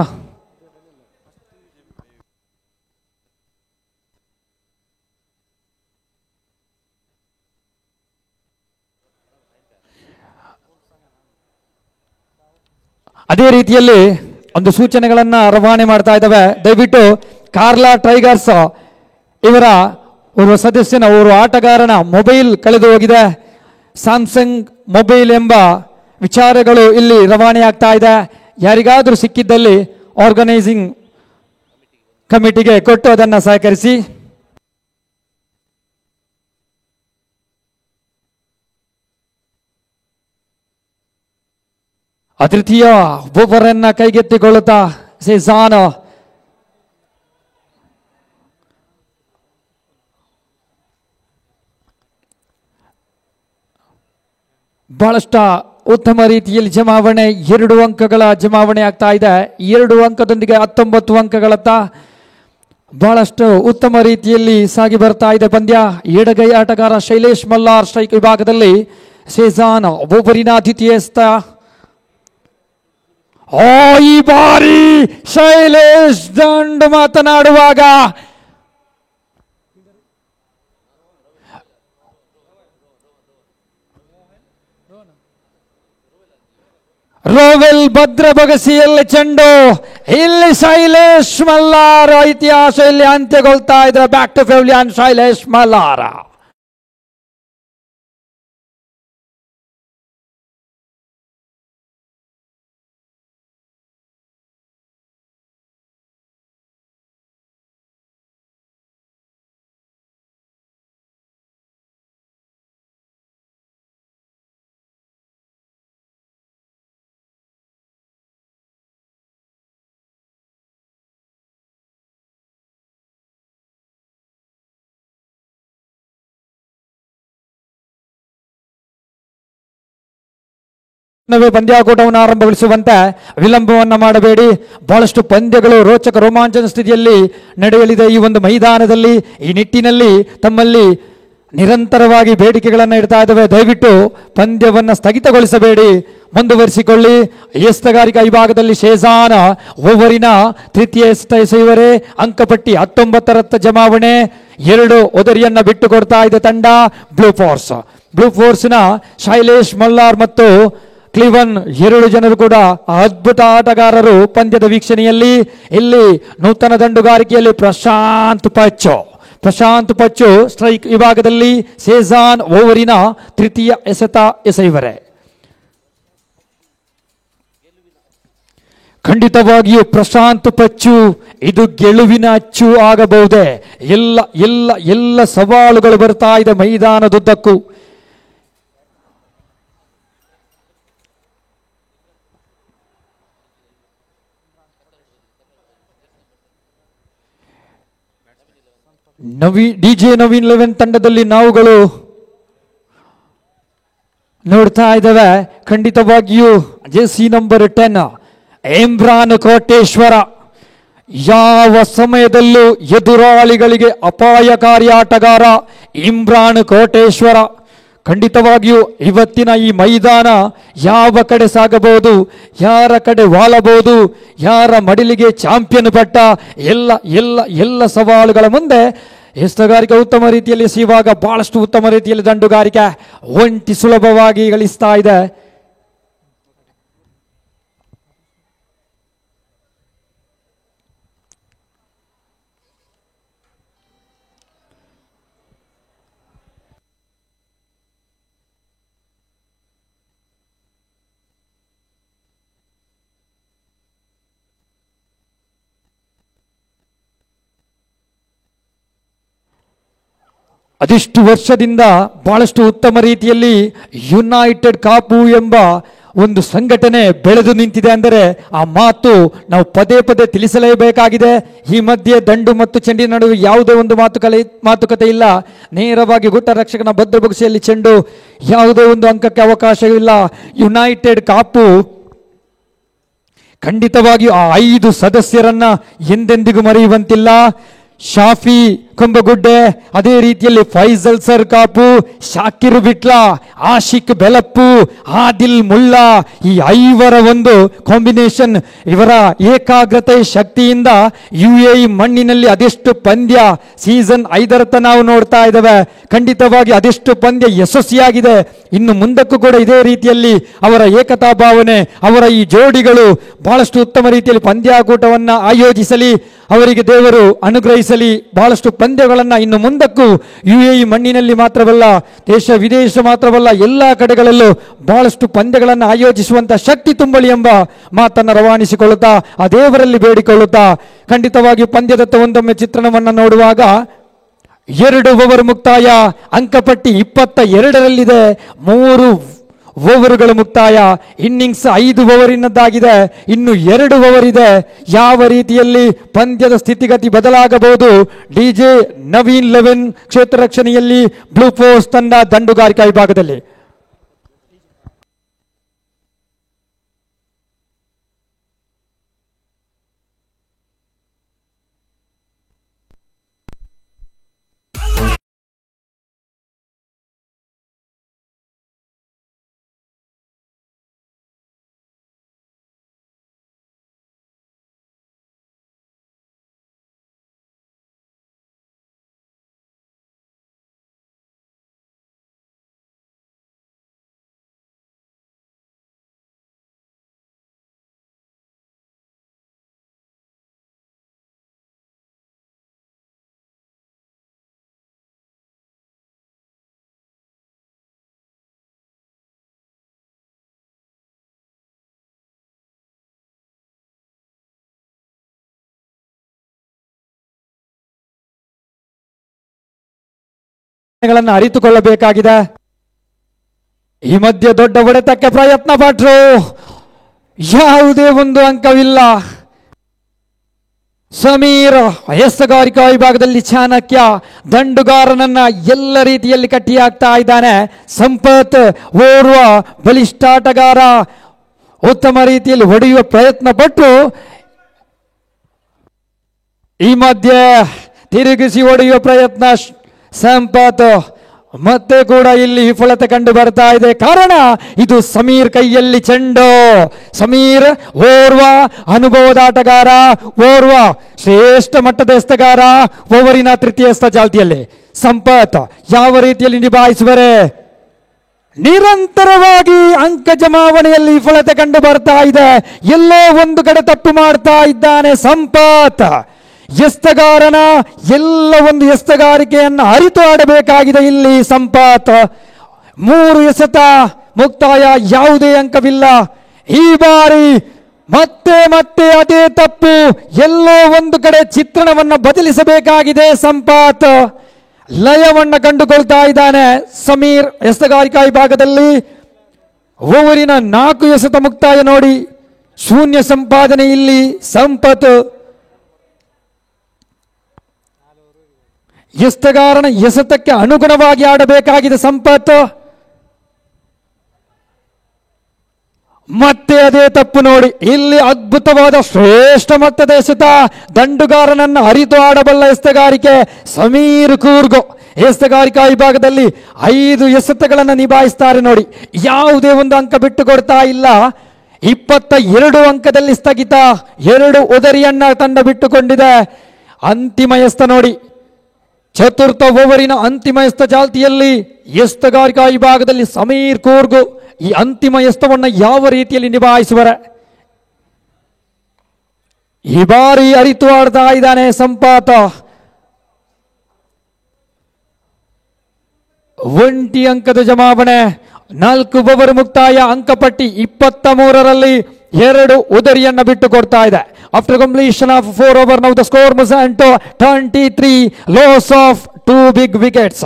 ಅದೇ ರೀತಿಯಲ್ಲಿ ಒಂದು ಸೂಚನೆಗಳನ್ನ ರವಾನೆ ಮಾಡ್ತಾ ಇದ್ದಾವೆ. ದಯವಿಟ್ಟು ಕಾರ್ಲಾ ಟೈಗರ್ಸ್ ಇವರ ಓರ್ವ ಸದಸ್ಯನ ಓರ್ವ ಆಟಗಾರನ ಮೊಬೈಲ್ ಕಳೆದು ಹೋಗಿದೆ. ಸ್ಯಾಮ್ಸಂಗ್ ಮೊಬೈಲ್ ಎಂಬ ವಿಚಾರಗಳು ಇಲ್ಲಿ ರವಾನೆ ಆಗ್ತಾ ಇದೆ. ಯಾರಿಗಾದರೂ ಸಿಕ್ಕಿದ್ದಲ್ಲಿ ಆರ್ಗನೈಸಿಂಗ್ ಕಮಿಟಿಗೆ ಕೊಟ್ಟು ಅದನ್ನು ಸಹಕರಿಸಿ. ಅತೃತೀಯ ಓವರ್ ಅನ್ನ ಕೈಗೆತ್ತಿಕೊಳ್ಳುತ್ತಾ ಶೇಜಾನ್ ಬಹಳಷ್ಟು ಉತ್ತಮ ರೀತಿಯಲ್ಲಿ ಜಮಾವಣೆ, 2 ಅಂಕಗಳ ಜಮಾವಣೆ ಆಗ್ತಾ ಇದೆ. 2 ಅಂಕದೊಂದಿಗೆ 19 ಅಂಕಗಳತ್ತ ಬಹಳಷ್ಟು ಉತ್ತಮ ರೀತಿಯಲ್ಲಿ ಸಾಗಿ ಬರ್ತಾ ಇದೆ ಪಂದ್ಯ. ಎಡಗೈ ಆಟಗಾರ ಶೈಲೇಶ್ ಮಲ್ಲಾರ್ ಸ್ಟ್ರೈಕ್ ವಿಭಾಗದಲ್ಲಿ, ಶೇಜಾನ್ ಓವರಿನ ದ್ವಿತೀಯ ಈ ಬಾರಿ ಶೈಲೇಶ್ ದಂಡ್ ಮಾತನಾಡುವಾಗ ರೋವೆಲ್ ಭದ್ರ ಬಗಸಿಯಲ್ಲಿ ಚೆಂಡು, ಇಲ್ಲಿ ಶೈಲೇಶ್ ಮಲ್ಲಾರ್ ಇತಿಹಾಸ ಇಲ್ಲಿ ಅಂತ್ಯಗೊಳ್ತಾ ಇದ್ರೆ. Back to pavilion Shailesh Mallara. ಪಂದ್ಯಾಕೂಟವನ್ನು ಆರಂಭಗೊಳಿಸುವಂತೆ ವಿಳಂಬವನ್ನ ಮಾಡಬೇಡಿ. ಬಹಳಷ್ಟು ಪಂದ್ಯಗಳು ರೋಚಕ ರೋಮಾಂಚನ ಸ್ಥಿತಿಯಲ್ಲಿ ನಡೆಯಲಿದೆ ಈ ಒಂದು ಮೈದಾನದಲ್ಲಿ. ಈ ನಿಟ್ಟಿನಲ್ಲಿ ತಮ್ಮಲ್ಲಿ ನಿರಂತರವಾಗಿ ಬೇಡಿಕೆಗಳನ್ನು ಇಡ್ತಾ ಇದ್ದಾವೆ. ದಯವಿಟ್ಟು ಪಂದ್ಯವನ್ನು ಸ್ಥಗಿತಗೊಳಿಸಬೇಡಿ, ಮುಂದುವರಿಸಿಕೊಳ್ಳಿ. ಎಸ್ತಗಾರಿಕಾ ವಿಭಾಗದಲ್ಲಿ ಶೇಜಾನ್ ಓವರಿನ ತೃತೀಯ ಎಸೆಯುವರೆ, ಅಂಕಪಟ್ಟಿ 19ರತ್ತ ಜಮಾವಣೆ. 2 ಉದರಿಯನ್ನ ಬಿಟ್ಟು ಕೊಡ್ತಾ ಇದೆ ತಂಡ ಬ್ಲೂ ಫೋರ್ಸ್ನ ಶೈಲೇಶ್ ಮಲ್ಲಾರ್ ಮತ್ತು ಕ್ಲಿವನ್ 2 ಜನರು ಕೂಡ ಅದ್ಭುತ ಆಟಗಾರರು ಪಂದ್ಯದ ವೀಕ್ಷಣೆಯಲ್ಲಿ. ಇಲ್ಲಿ ನೂತನ ದಂಡುಗಾರಿಕೆಯಲ್ಲಿ ಪ್ರಶಾಂತ್ ಪಚ್ಚು ಸ್ಟ್ರೈಕ್ ವಿಭಾಗದಲ್ಲಿ ಶೇಜಾನ್ ಓವರಿನ ತೃತೀಯ ಎಸೆಯುವರೆ. ಖಂಡಿತವಾಗಿಯೂ ಪ್ರಶಾಂತ್ ಪಚ್ಚು ಇದು ಗೆಲುವಿನ ಅಚ್ಚು ಆಗಬಹುದೇ? ಎಲ್ಲ ಎಲ್ಲ ಎಲ್ಲ ಸವಾಲುಗಳು ಬರ್ತಾ ಇದೆ ಮೈದಾನದುದ್ದಕ್ಕೂ. ಡಿಜೆ ನವೀನ್ 11 ತಂಡದಲ್ಲಿ ನಾವುಗಳು ನೋಡ್ತಾ ಇದ್ದೇವೆ. ಖಂಡಿತವಾಗಿಯೂ ಜೆಸಿ ನಂಬರ್ 10 ಇಮ್ರಾನ್ ಕೋಟೇಶ್ವರ ಯಾವ ಸಮಯದಲ್ಲೂ ಎದುರಾಳಿಗಳಿಗೆ ಅಪಾಯಕಾರಿ ಆಟಗಾರ ಇಮ್ರಾನ್ ಕೋಟೇಶ್ವರ. ಖಂಡಿತವಾಗಿಯೂ ಇವತ್ತಿನ ಈ ಮೈದಾನ ಯಾವ ಕಡೆ ಸಾಗಬಹುದು, ಯಾರ ಕಡೆ ವಾಲಬಹುದು, ಯಾರ ಮಡಿಲಿಗೆ ಚಾಂಪಿಯನ್ ಪಟ್ಟ ಎಲ್ಲ ಎಲ್ಲ ಎಲ್ಲ ಸವಾಲುಗಳ ಮುಂದೆ ಎಸ್ತಗಾರಿಕೆ ಉತ್ತಮ ರೀತಿಯಲ್ಲಿ ಸಿಗುವಾಗ ಬಹಳಷ್ಟು ಉತ್ತಮ ರೀತಿಯಲ್ಲಿ ದಂಡುಗಾರಿಕೆ ಒಂಟಿ ಸುಲಭವಾಗಿ ಗಳಿಸ್ತಾ ಇದೆ. ಅದಿಷ್ಟು ವರ್ಷದಿಂದ ಬಹಳಷ್ಟು ಉತ್ತಮ ರೀತಿಯಲ್ಲಿ ಯುನೈಟೆಡ್ ಕಾಪು ಎಂಬ ಒಂದು ಸಂಘಟನೆ ಬೆಳೆದು ನಿಂತಿದೆ ಅಂದರೆ ಆ ಮಾತು ನಾವು ಪದೇ ಪದೇ ತಿಳಿಸಲೇಬೇಕಾಗಿದೆ. ಈ ಮಧ್ಯೆ ದಂಡು ಮತ್ತು ಚೆಂಡಿನ ನಡುವೆ ಯಾವುದೇ ಒಂದು ಮಾತುಕತೆ ಇಲ್ಲ. ನೇರವಾಗಿ ಗುಟ್ಟ ರಕ್ಷಕನ ಭದ್ರಬುಗಿಸಿಯಲ್ಲಿ ಚೆಂಡು, ಯಾವುದೇ ಒಂದು ಅಂಕಕ್ಕೆ ಅವಕಾಶವಿಲ್ಲ. ಯುನೈಟೆಡ್ ಕಾಪು ಖಂಡಿತವಾಗಿಯೂ ಆ 5 ಸದಸ್ಯರನ್ನ ಎಂದೆಂದಿಗೂ ಮರೆಯುವಂತಿಲ್ಲ. ಶಾಫಿ ಕೊಂಬಗುಡ್ಡೆ, ಅದೇ ರೀತಿಯಲ್ಲಿ ಫೈಜಲ್ ಸರ್ ಕಾಪು, ಶಾಕಿರ್ ಬಿಟ್ಲ, ಆಶಿಕ್ ಬೆಲಪ್ಪು, ಆದಿಲ್ ಮುಲ್ಲಾ, ಈ 5ರ ಒಂದು ಕಾಂಬಿನೇಷನ್, ಇವರ ಏಕಾಗ್ರತೆ ಶಕ್ತಿಯಿಂದ UAE ಮಣ್ಣಿನಲ್ಲಿ ಅದೆಷ್ಟು ಪಂದ್ಯ ಸೀಸನ್ 5ರತ್ತ ನಾವು ನೋಡ್ತಾ ಇದ್ದೇವೆ. ಖಂಡಿತವಾಗಿ ಅದೆಷ್ಟು ಪಂದ್ಯ ಯಶಸ್ವಿಯಾಗಿದೆ. ಇನ್ನು ಮುಂದಕ್ಕೂ ಕೂಡ ಇದೇ ರೀತಿಯಲ್ಲಿ ಅವರ ಏಕತಾ ಭಾವನೆ, ಅವರ ಈ ಜೋಡಿಗಳು ಬಹಳಷ್ಟು ಉತ್ತಮ ರೀತಿಯಲ್ಲಿ ಪಂದ್ಯಾಕೂಟವನ್ನ ಆಯೋಜಿಸಲಿ, ಅವರಿಗೆ ದೇವರು ಅನುಗ್ರಹಿಸಲಿ. ಬಹಳಷ್ಟು ಪಂದ್ಯಗಳನ್ನ ಇನ್ನು ಮುಂದಕ್ಕೂ UAE ಮಣ್ಣಿನಲ್ಲಿ ಮಾತ್ರವಲ್ಲ, ದೇಶ ವಿದೇಶ ಮಾತ್ರವಲ್ಲ, ಎಲ್ಲ ಕಡೆಗಳಲ್ಲೂ ಬಹಳಷ್ಟು ಪಂದ್ಯಗಳನ್ನು ಆಯೋಜಿಸುವಂತ ಶಕ್ತಿ ತುಂಬಲಿ ಎಂಬ ಮಾತನ್ನು ರವಾನಿಸಿಕೊಳ್ಳುತ್ತಾ ಆ ದೇವರಲ್ಲಿ ಬೇಡಿಕೊಳ್ಳುತ್ತಾ ಖಂಡಿತವಾಗಿ ಪಂದ್ಯದತ್ತ ಒಂದೊಮ್ಮೆ ಚಿತ್ರಣವನ್ನು ನೋಡುವಾಗ 2 ಓವರ್ ಮುಕ್ತಾಯ, ಅಂಕಪಟ್ಟಿ 22ರಲ್ಲಿದೆ. 3 ಓವರುಗಳು ಮುಕ್ತಾಯ, ಇನ್ನಿಂಗ್ಸ್ 5 ಓವರಿನದ್ದಾಗಿದೆ, ಇನ್ನು 2 ಓವರ್ ಇದೆ. ಯಾವ ರೀತಿಯಲ್ಲಿ ಪಂದ್ಯದ ಸ್ಥಿತಿಗತಿ ಬದಲಾಗಬಹುದು? ಡಿಜೆ ನವೀನ್ 11 ಕ್ಷೇತ್ರ ರಕ್ಷಣೆಯಲ್ಲಿ ಬ್ಲೂ ಫೋರ್ಸ್ ತಂಡ ದಂಡುಗಾರಿಕಾ ವಿಭಾಗದಲ್ಲಿ ಅರಿತುಕೊಳ್ಳಬೇಕಾಗಿದೆ. ಈ ಮಧ್ಯೆ ದೊಡ್ಡ ಹೊಡೆತಕ್ಕೆ ಪ್ರಯತ್ನ ಪಟ್ಟರು, ಯಾವುದೇ ಒಂದು ಅಂಕವಿಲ್ಲ. ಸಮೀರ್ ಎಸ್ತಗಾರಿಕಾ ವಿಭಾಗದಲ್ಲಿ ಚಾಣಕ್ಯ ದಂಡುಗಾರನನ್ನ ಎಲ್ಲ ರೀತಿಯಲ್ಲಿ ಕಟ್ಟಿಹಾಕ್ತಾ ಇದ್ದಾನೆ. ಸಂಪತ್ ಓರ್ವ ಬಲಿಷ್ಠಾಟಗಾರ ಉತ್ತಮ ರೀತಿಯಲ್ಲಿ ಹೊಡೆಯುವ ಪ್ರಯತ್ನ ಪಟ್ಟು ಈ ಮಧ್ಯೆ ತಿರುಗಿಸಿ ಹೊಡೆಯುವ ಪ್ರಯತ್ನ ಸಂಪತ್ ಮತ್ತೆ ಕೂಡ ಇಲ್ಲಿ ವಿಫಲತೆ ಕಂಡು ಬರ್ತಾ ಇದೆ. ಕಾರಣ ಇದು ಸಮೀರ್ ಕೈಯಲ್ಲಿ ಚೆಂಡು. ಸಮೀರ್ ಓರ್ವ ಅನುಭವದ ಆಟಗಾರ, ಓರ್ವ ಶ್ರೇಷ್ಠ ಮಟ್ಟದ ಎಸ್ತಗಾರ. ಓವರಿನ ತೃತೀಯ ಎಸ್ತ ಚಾಲ್ತಿಯಲ್ಲಿ ಸಂಪತ್ ಯಾವ ರೀತಿಯಲ್ಲಿ ನಿಭಾಯಿಸುವರೆ? ನಿರಂತರವಾಗಿ ಅಂಕ ಜಮಾವಣೆಯಲ್ಲಿ ವಿಫಲತೆ ಕಂಡು ಬರ್ತಾ ಇದೆ. ಎಲ್ಲೋ ಒಂದು ಕಡೆ ತಪ್ಪು ಮಾಡ್ತಾ ಇದ್ದಾನೆ ಸಂಪತ್. ಎಸ್ತಗಾರನ ಎಲ್ಲ ಒಂದು ಎಸ್ತಗಾರಿಕೆಯನ್ನು ಅರಿತು ಆಡಬೇಕಾಗಿದೆ ಇಲ್ಲಿ ಸಂಪತ್. 3 ಎಸೆತ ಮುಕ್ತಾಯ, ಯಾವುದೇ ಅಂಕವಿಲ್ಲ. ಈ ಬಾರಿ ಮತ್ತೆ ಮತ್ತೆ ಅದೇ ತಪ್ಪು. ಎಲ್ಲೋ ಒಂದು ಕಡೆ ಚಿತ್ರಣವನ್ನ ಬದಲಿಸಬೇಕಾಗಿದೆ. ಸಂಪಾತ್ ಲಯವನ್ನ ಕಂಡುಕೊಳ್ತಾ ಇದ್ದಾನೆ. ಸಮೀರ್ ಎಸೆತಗಾರಿಕಾ ವಿಭಾಗದಲ್ಲಿ ಓವರಿನ 4 ಎಸೆತ ಮುಕ್ತಾಯ ನೋಡಿ, ಶೂನ್ಯ ಸಂಪಾದನೆ. ಇಲ್ಲಿ ಸಂಪತ್ ಎಸೆತಗಾರನ ಎಸೆತಕ್ಕೆ ಅನುಗುಣವಾಗಿ ಆಡಬೇಕಾಗಿದೆ. ಸಂಪತ್ ಮತ್ತೆ ಅದೇ ತಪ್ಪು ನೋಡಿ. ಇಲ್ಲಿ ಅದ್ಭುತವಾದ ಶ್ರೇಷ್ಠ ಮಟ್ಟದ ಎಸೆತ. ದಂಡುಗಾರನನ್ನು ಅರಿತು ಆಡಬಲ್ಲ ಎಸೆತಗಾರಿಕೆ ಸಮೀರ್ ಕೂರ್ಗ್. ಎಸೆತಗಾರಿಕಾ ವಿಭಾಗದಲ್ಲಿ 5 ಎಸೆತಗಳನ್ನು ನಿಭಾಯಿಸ್ತಾರೆ ನೋಡಿ. ಯಾವುದೇ ಒಂದು ಅಂಕ ಬಿಟ್ಟು ಕೊಡ್ತಾ ಇಲ್ಲ. 22 ಅಂಕದಲ್ಲಿ ಸ್ಥಗಿತ. 2 ಉದರಿಯನ್ನ ತಂಡ ಬಿಟ್ಟುಕೊಂಡಿದೆ. ಅಂತಿಮ ಎಸೆತ ನೋಡಿ, ಚತುರ್ಥ ಓವರಿನ ಅಂತಿಮ ಎಸೆತ ಚಾಲ್ತಿಯಲ್ಲಿ ಎಸೆತಗಾರಿಕಾ ವಿಭಾಗದಲ್ಲಿ ಸಮೀರ್ ಕೂರ್ಗ್ ಈ ಅಂತಿಮ ಎಸೆತವನ್ನು ಯಾವ ರೀತಿಯಲ್ಲಿ ನಿಭಾಯಿಸುವರೆ. ಈ ಬಾರಿ ಅರಿತು ಆಡ್ತಾ ಇದ್ದಾನೆ ಸಂಪಾತ. 1 ಅಂಕದ ಜಮಾವಣೆ. 4 ಓವರ್ ಮುಕ್ತಾಯ. ಅಂಕಪಟ್ಟಿ 23ರಲ್ಲಿ 2 ಉದರಿಯನ್ನ ಬಿಟ್ಟು ಕೊಡ್ತಾ ಇದೆ. After completion of 4 over now the score must and 23 loss of 2 big wickets.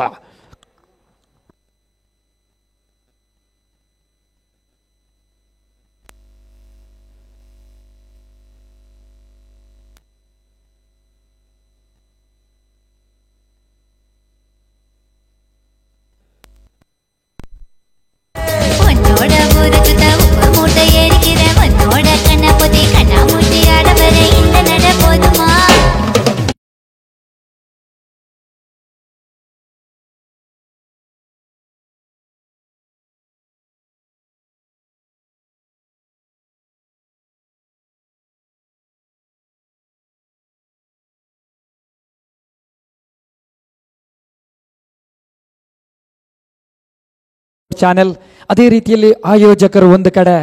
Channel ಅದೇ ರೀತಿಯಲ್ಲಿ ಆಯೋಜಕರು ಒಂದು ಕಡೆ,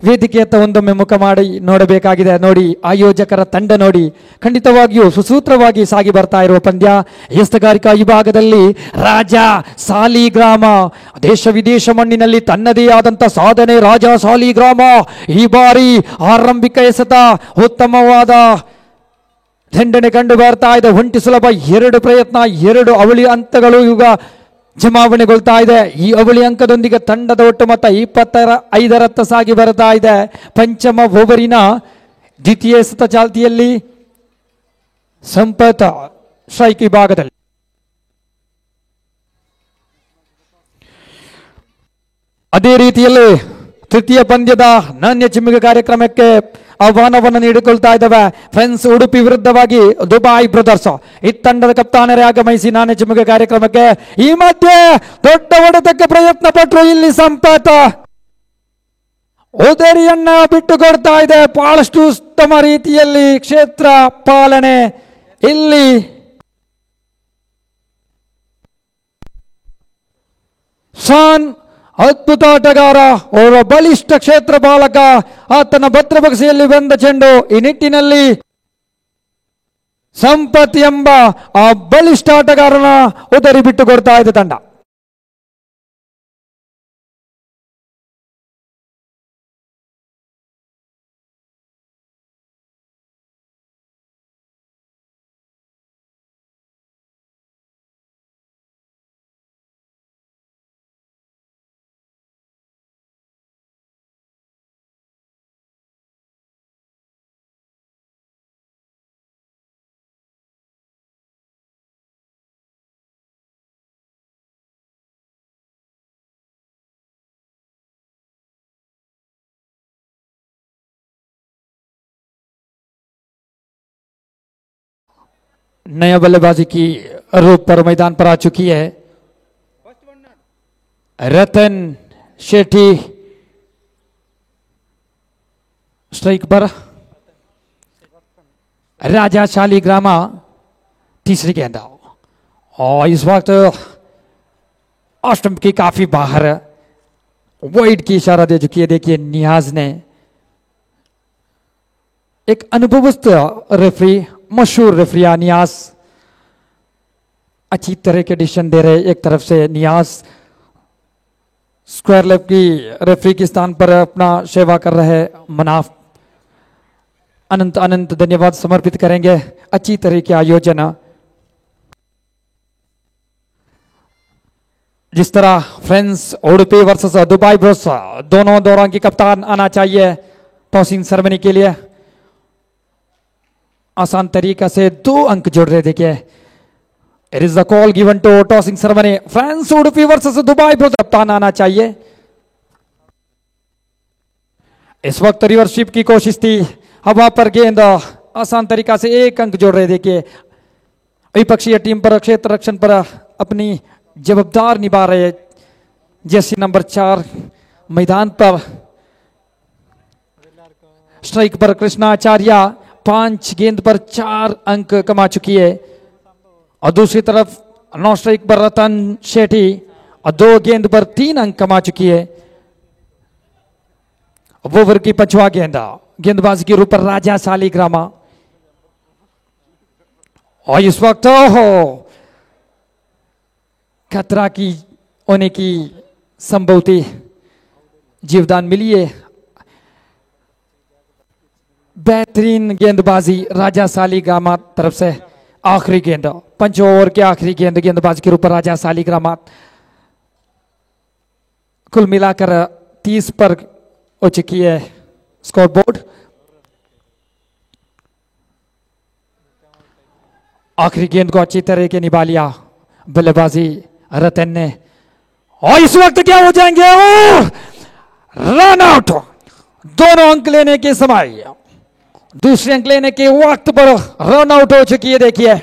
ವೇದಿಕೆಯತ್ತ ಒಂದೊಮ್ಮೆ ಮುಖ ಮಾಡಿ ನೋಡಬೇಕಾಗಿದೆ. ನೋಡಿ, ಆಯೋಜಕರ ತಂಡ ನೋಡಿ, ಖಂಡಿತವಾಗಿಯೂ ಸುಸೂತ್ರವಾಗಿ ಸಾಗಿ ಬರ್ತಾ ಇರುವ ಪಂದ್ಯ. ಎಸೆತಗಾರಿಕಾ ವಿಭಾಗದಲ್ಲಿ ರಾಜ ಸಾಲಿಗ್ರಾಮ, ದೇಶ ವಿದೇಶ ಮಣ್ಣಿನಲ್ಲಿ ತನ್ನದೇ ಆದಂತ ಸಾಧನೆ. ರಾಜ ಸಾಲಿಗ್ರಾಮ ಈ ಬಾರಿ ಆರಂಭಿಕ ಎಸೆತ ಉತ್ತಮವಾದ ದಂಡನೆ ಕಂಡು ಬರ್ತಾ ಇದೆ. ಒಂಟಿ ಸುಲಭ 2 ಪ್ರಯತ್ನ, 2 ಅವಳಿ ಹಂತಗಳು ಈಗ ಜಮಾವಣೆಗೊಳ್ತಾ ಇದೆ. ಈ ಅವಳಿ ಅಂಕದೊಂದಿಗೆ ತಂಡದ ಒಟ್ಟು ಮೊತ್ತ 25ರತ್ತ ಸಾಗಿ ಬರ್ತಾ ಇದೆ. ಪಂಚಮ ಓವರಿನ ದ್ವಿತೀಯ ಎಸೆತ ಚಾಲ್ತಿಯಲ್ಲಿ ಸಂಪತ್ ಸ್ಟ್ರೈಕ್ ವಿಭಾಗದಲ್ಲಿ. ಅದೇ ರೀತಿಯಲ್ಲಿ ತೃತೀಯ ಪಂದ್ಯದ ನಾಣ್ಯ ಚಿಮ್ಮುಗೆ ಕಾರ್ಯಕ್ರಮಕ್ಕೆ ಆಹ್ವಾನವನ್ನು ನೀಡಿಕೊಳ್ತಾ ಇದ್ದಾವೆ ಫ್ರೆಂಡ್ಸ್ ಉಡುಪಿ ವಿರುದ್ಧವಾಗಿ ದುಬೈ ಬ್ರದರ್ಸ್. ಈ ತಂಡದ ಕಪ್ತಾನರೇ ಆಗಮಿಸಿ ನಾಣ್ಯ ಚಿಮ್ಮುಗೆ ಕಾರ್ಯಕ್ರಮಕ್ಕೆ. ಈ ಮಧ್ಯೆ ದೊಡ್ಡ ಹೊಡೆತಕ್ಕೆ ಪ್ರಯತ್ನ ಪಟ್ಟರು. ಇಲ್ಲಿ ಸಂಪತ್ ಉದರಿಯನ್ನ ಬಿಟ್ಟು ಕೊಡ್ತಾ ಇದೆ. ಬಹಳಷ್ಟು ಉತ್ತಮ ರೀತಿಯಲ್ಲಿ ಕ್ಷೇತ್ರ ಪಾಲನೆ. ಇಲ್ಲಿ ಶಾನ್ ಅದ್ಭುತ ಆಟಗಾರ, ಅವರ ಬಲಿಷ್ಠ ಕ್ಷೇತ್ರ ಬಾಲಕ, ಆತನ ಭದ್ರಬಕ್ಸೆಯಲ್ಲಿ ಬಂದ ಚೆಂಡು. ಈ ನಿಟ್ಟಿನಲ್ಲಿ ಸಂಪತ್ ಎಂಬ ಆ ಬಲಿಷ್ಠ ಆಟಗಾರನ ಉದರಿ ಬಿಟ್ಟು ಕೊಡ್ತಾ ಇದೆ ತಂಡ. नया बल्लेबाजी की रूप पर मैदान पर आ चुकी है रतन शेट्टी. स्ट्राइक पर राजा शालिग्रामा तीसरी गेंद. और इस वक्त स्टंप की काफी बाहर वाइड की इशारा दे चुकी है. देखिए नियाज ने, एक अनुभवस्थ रेफरी, मशहूर रेफरी नियाज, अच्छी तरह के डिसीजन दे रहे. एक तरफ से नियाज स्क्वायर लेग की रेफरी के स्थान पर अपना सेवा कर रहे. मनाफ अनंत अनंत धन्यवाद समर्पित करेंगे। अच्छी तरह के आयोजन। जिस तरह friends Udupi versus Dubai Bros दोनों दौरों की कप्तान आना चाहिए टॉसिंग सेरेमनी के लिए। आसान तरीका से 2 अंक जोड़ रहे। देखिए it is the call given to tossing ceremony. France Udupi versus Dubai bros कप्तान आना चाहिए। इस वक्त रिवर्सशिप की कोशिश थी। हवा पर गेंद आसान तरीका से 1 अंक जोड़ रहे। देखिए विपक्षीय टीम पर क्षेत्र रक्षण पर अपनी जवाबदार निभा रहे जर्सी नंबर 4 मैदान पर। स्ट्राइक पर कृष्णाचार्य 5 गेंद पर 4 अंक कमा चुकी है और दूसरी तरफ नॉन स्ट्राइक पर रतन शेट्टी और 2 गेंद पर 3 अंक कमा चुकी है। ओवर की 5वां गेंदबाजी के रूप पर राजा सालिग्रामा और इस वक्त हो खतरा की होने की संभवती जीवदान मिली है। बेहतरीन गेंदबाजी राजा सालिग्रामा तरफ से। आखिरी गेंद 5 ओवर के आखिरी गेंदबाज के रूप पर राजा सालिग्रामा। कुल मिलाकर 30 पर हो चुकी है स्कोरबोर्ड। आखिरी गेंद को अच्छी तरह के निभा लिया बल्लेबाजी रतन ने और इस वक्त क्या हो जाएंगे रन आउट। दोनों अंक लेने के समय दूसरे अंक लेने के वक्त पर रन आउट हो चुकी है। देखिए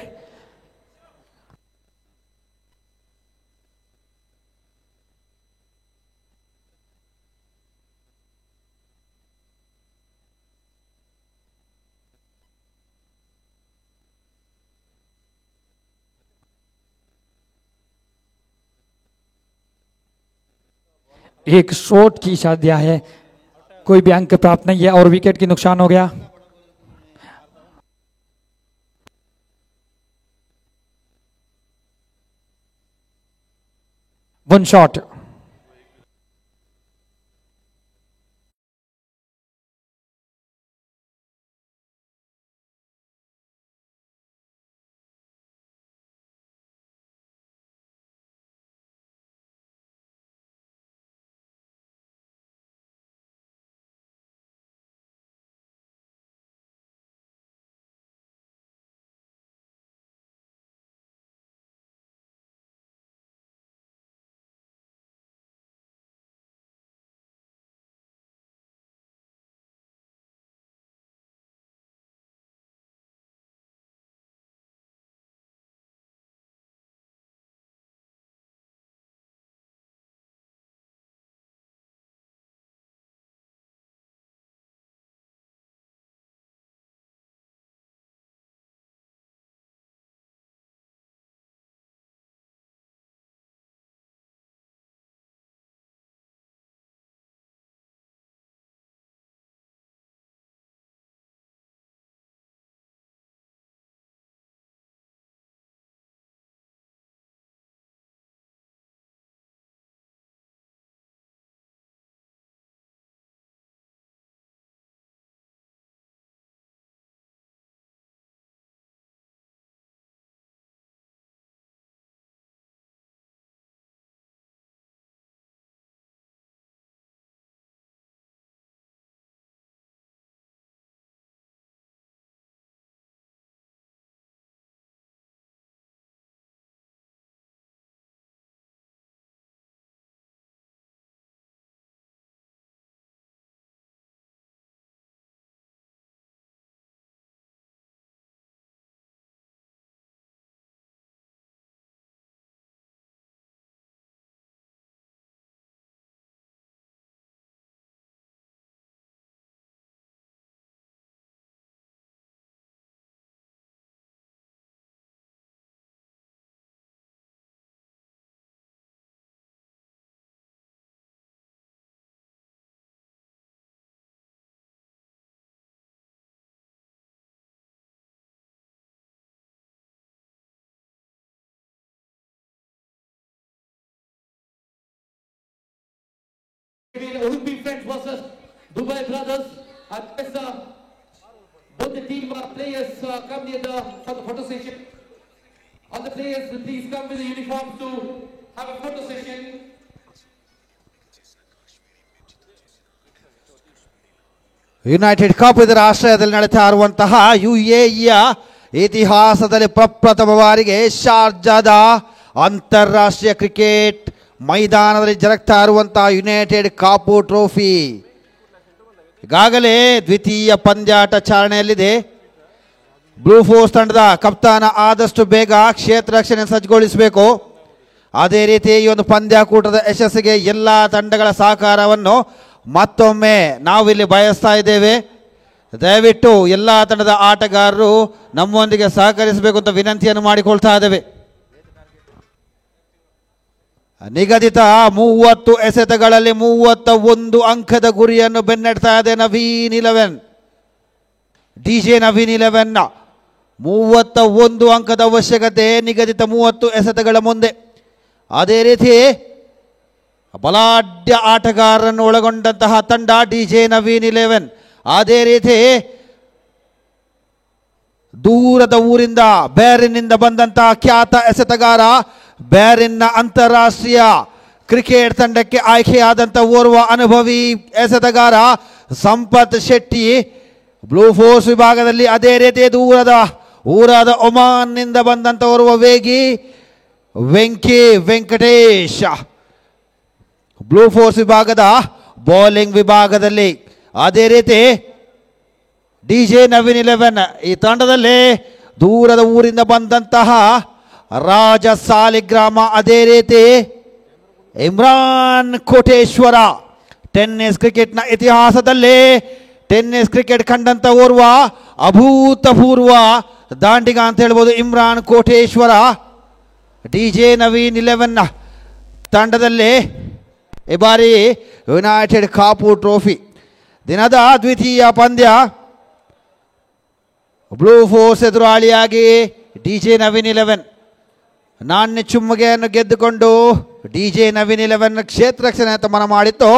एक शॉट की इशारा दिया है। कोई भी अंक प्राप्त नहीं है और विकेट की नुकसान हो गया। One shot. Olympic Friends versus Dubai Brothers at Pesa Both the team players come near for the photo session. All the players, please come with the uniforms to have a photo session. United cup ಇದರ ಆಶ್ರಯದಲ್ಲಿ ನಡೀತಾ ಇರುವಂತಹ UAEಯ ಇತಿಹಾಸದಲ್ಲಿ ಪ್ರಪ್ರಥಮ ಬಾರಿಗೆ ಶಾರ್ಜಾದ ಅಂತಾರಾಷ್ಟ್ರೀಯ cricket ಮೈದಾನದಲ್ಲಿ ಜರುಗ್ತಾ ಇರುವಂತಹ ಯುನೈಟೆಡ್ ಕಪ್ ಟ್ರೋಫಿ ಈಗಾಗಲೇ ದ್ವಿತೀಯ ಪಂದ್ಯಾಟ ಚಾಲನೆಯಲ್ಲಿದೆ. ಬ್ಲೂ ಫೋರ್ಸ್ ತಂಡದ ಕಪ್ತಾನ ಆದಷ್ಟು ಬೇಗ ಕ್ಷೇತ್ರ ರಕ್ಷಣೆ ಸಜ್ಜುಗೊಳಿಸಬೇಕು. ಅದೇ ರೀತಿ ಈ ಒಂದು ಪಂದ್ಯಾಕೂಟದ ಯಶಸ್ಸಿಗೆ ಎಲ್ಲ ತಂಡಗಳ ಸಹಕಾರವನ್ನು ಮತ್ತೊಮ್ಮೆ ನಾವಿಲ್ಲಿ ಬಯಸ್ತಾ ಇದ್ದೇವೆ. ದಯವಿಟ್ಟು ಎಲ್ಲ ತಂಡದ ಆಟಗಾರರು ನಮ್ಮೊಂದಿಗೆ ಸಹಕರಿಸಬೇಕು ಅಂತ ವಿನಂತಿಯನ್ನು ಮಾಡಿಕೊಳ್ತಾ ಇದ್ದೇವೆ. ನಿಗದಿತ 30 ಎಸೆತಗಳಲ್ಲಿ 31 ಅಂಕದ ಗುರಿಯನ್ನು ಬೆನ್ನಟ್ತಾ ಇದೆ ನವೀನ್ 11 DJ ನವೀನ್ 11 31 ಅಂಕದ ಅವಶ್ಯಕತೆ ನಿಗದಿತ 30 ಎಸೆತಗಳ ಮುಂದೆ. ಅದೇ ರೀತಿ ಬಲಾಢ್ಯ ಆಟಗಾರರನ್ನು ಒಳಗೊಂಡಂತಹ ತಂಡ DJ ನವೀನ್ 11. ಅದೇ ರೀತಿ ದೂರದ ಊರಿಂದ ಬ್ಯಾರಿನ್ನಿಂದ ಬಂದಂತಹ ಖ್ಯಾತ ಎಸೆತಗಾರ, ಬ್ಯಾರಿನ್ನ ಅಂತಾರಾಷ್ಟ್ರೀಯ ಕ್ರಿಕೆಟ್ ತಂಡಕ್ಕೆ ಆಯ್ಕೆಯಾದಂಥ ಓರ್ವ ಅನುಭವಿ ಎಸೆತಗಾರ ಸಂಪತ್ ಶೆಟ್ಟಿ ಬ್ಲೂ ಫೋರ್ಸ್ ವಿಭಾಗದಲ್ಲಿ. ಅದೇ ರೀತಿ ಊರಾದ ಒಮಾನ್ನಿಂದ ಬಂದಂಥ ಓರ್ವ ವೇಗಿ ವೆಂಕಟೇಶ್ ಬ್ಲೂ ಫೋರ್ಸ್ ವಿಭಾಗದ ಬೌಲಿಂಗ್ ವಿಭಾಗದಲ್ಲಿ. ಅದೇ ರೀತಿ DJ ನವೀನ್ 11 ಈ ತಂಡದಲ್ಲಿ ದೂರದ ಊರಿಂದ ಬಂದಂತಹ ರಾಜ ಸಾಲಿಗ್ರಾಮ. ಅದೇ ರೀತಿ ಇಮ್ರಾನ್ ಕೋಟೇಶ್ವರ ಟೆನ್ನಿಸ್ ಕ್ರಿಕೆಟ್ನ ಇತಿಹಾಸದಲ್ಲಿ ಟೆನ್ನಿಸ್ ಕ್ರಿಕೆಟ್ ಕಂಡಂಥ ಓರ್ವ ಅಭೂತಪೂರ್ವ ದಾಂಡಿಗ ಅಂತ ಹೇಳ್ಬೋದು ಇಮ್ರಾನ್ ಕೋಟೇಶ್ವರ. DJ ನವೀನ್ 11 ತಂಡದಲ್ಲಿ ಈ ಬಾರಿ ಯುನೈಟೆಡ್ ಕಪ್ ಟ್ರೋಫಿ ದಿನದ ದ್ವಿತೀಯ ಪಂದ್ಯ. ಬ್ಲೂ ಫೋರ್ಸ್ ಎದುರಾಳಿಯಾಗಿ DJ ನವೀನ್ 11 ನಾಣ್ಯ ಚುಮ್ಮಗೆಯನ್ನು ಗೆದ್ದುಕೊಂಡು DJ ನವೀನ್ 11 ಕ್ಷೇತ್ರ ರಕ್ಷಣೆ ತಮನ ಮಾಡಿತ್ತು.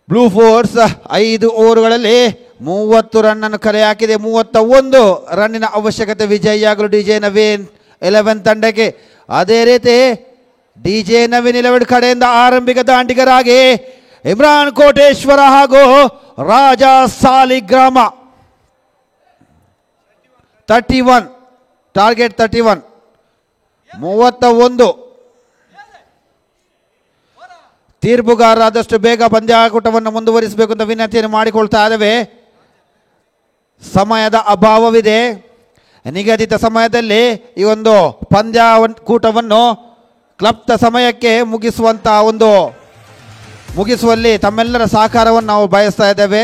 ಬ್ಲೂ ಫೋರ್ಸ್ 5 ಓವರ್ಗಳಲ್ಲಿ 30 ರನ್ನನ್ನು ಕಲೆ ಹಾಕಿದೆ. 31 ರನ್ನಿನ ಅವಶ್ಯಕತೆ ವಿಜಯಿಯಾಗಲು DJ ನವೀನ್ 11 ತಂಡಕ್ಕೆ. ಅದೇ ರೀತಿ DJ ನವೀನ್ 11 ಕಡೆಯಿಂದ ಆರಂಭಿಕ ದಾಂಡಿಗರಾಗಿ ಇಮ್ರಾನ್ ಕೋಟೇಶ್ವರ ಹಾಗೂ ರಾಜ ಸಾಲಿಗ್ರಾಮ. 31 ಟಾರ್ಗೆಟ್ 31 31. ತೀರ್ಪುಗಾರರಾದಷ್ಟು ಬೇಗ ಪಂದ್ಯಾಕೂಟವನ್ನು ಮುಂದುವರಿಸಬೇಕು ಅಂತ ವಿನಂತಿಯನ್ನು ಮಾಡಿಕೊಳ್ತಾ ಇದ್ದೇವೆ. ಸಮಯದ ಅಭಾವವಿದೆ. ನಿಗದಿತ ಸಮಯದಲ್ಲಿ ಈ ಒಂದು ಪಂದ್ಯಾಕೂಟವನ್ನು ಕ್ಲಬ್ನ ಸಮಯಕ್ಕೆ ಮುಗಿಸುವಲ್ಲಿ ತಮ್ಮೆಲ್ಲರ ಸಹಕಾರವನ್ನು ನಾವು ಬಯಸ್ತಾ ಇದ್ದೇವೆ.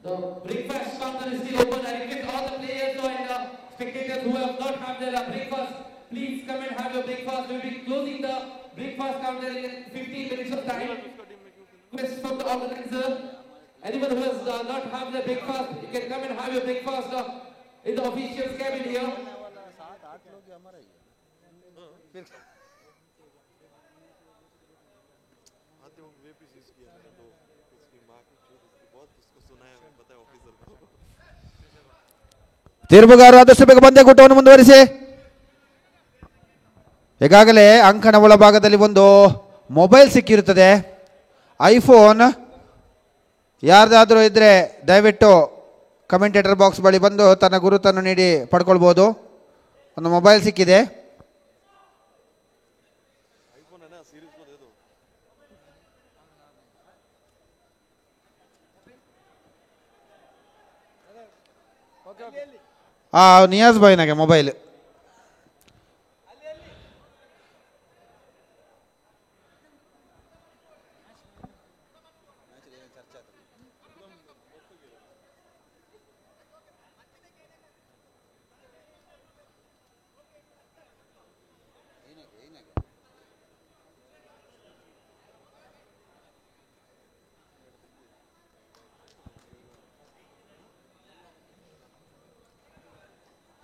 The breakfast counter is still open. I request all the players and spectators who have not had their breakfast, please come and have your breakfast. We will be closing the breakfast counter in 15 minutes of time. Request from the organizer. Anyone who has not had their breakfast, you can come and have your breakfast in the officials cabin here. ತೀರ್ಪುಗಾರರು ಆದಷ್ಟು ಬೇಗ ಪಂದ್ಯಾಕೂಟವನ್ನು ಮುಂದುವರಿಸಿ. ಈಗಾಗಲೇ ಅಂಕಣ ಒಳಭಾಗದಲ್ಲಿ ಒಂದು mobile ಸಿಕ್ಕಿರುತ್ತದೆ. IPhone ಯಾರ್ದಾದರೂ ಇದ್ದರೆ ದಯವಿಟ್ಟು commentator box ಬಳಿ ಬಂದು ತನ್ನ ಗುರುತನ್ನು ನೀಡಿ ಪಡ್ಕೊಳ್ಬೋದು. ಒಂದು ಮೊಬೈಲ್ ಸಿಕ್ಕಿದೆ. ನಿಯಾಜ್ ಭಾಯ್ನಾಗೆ mobile.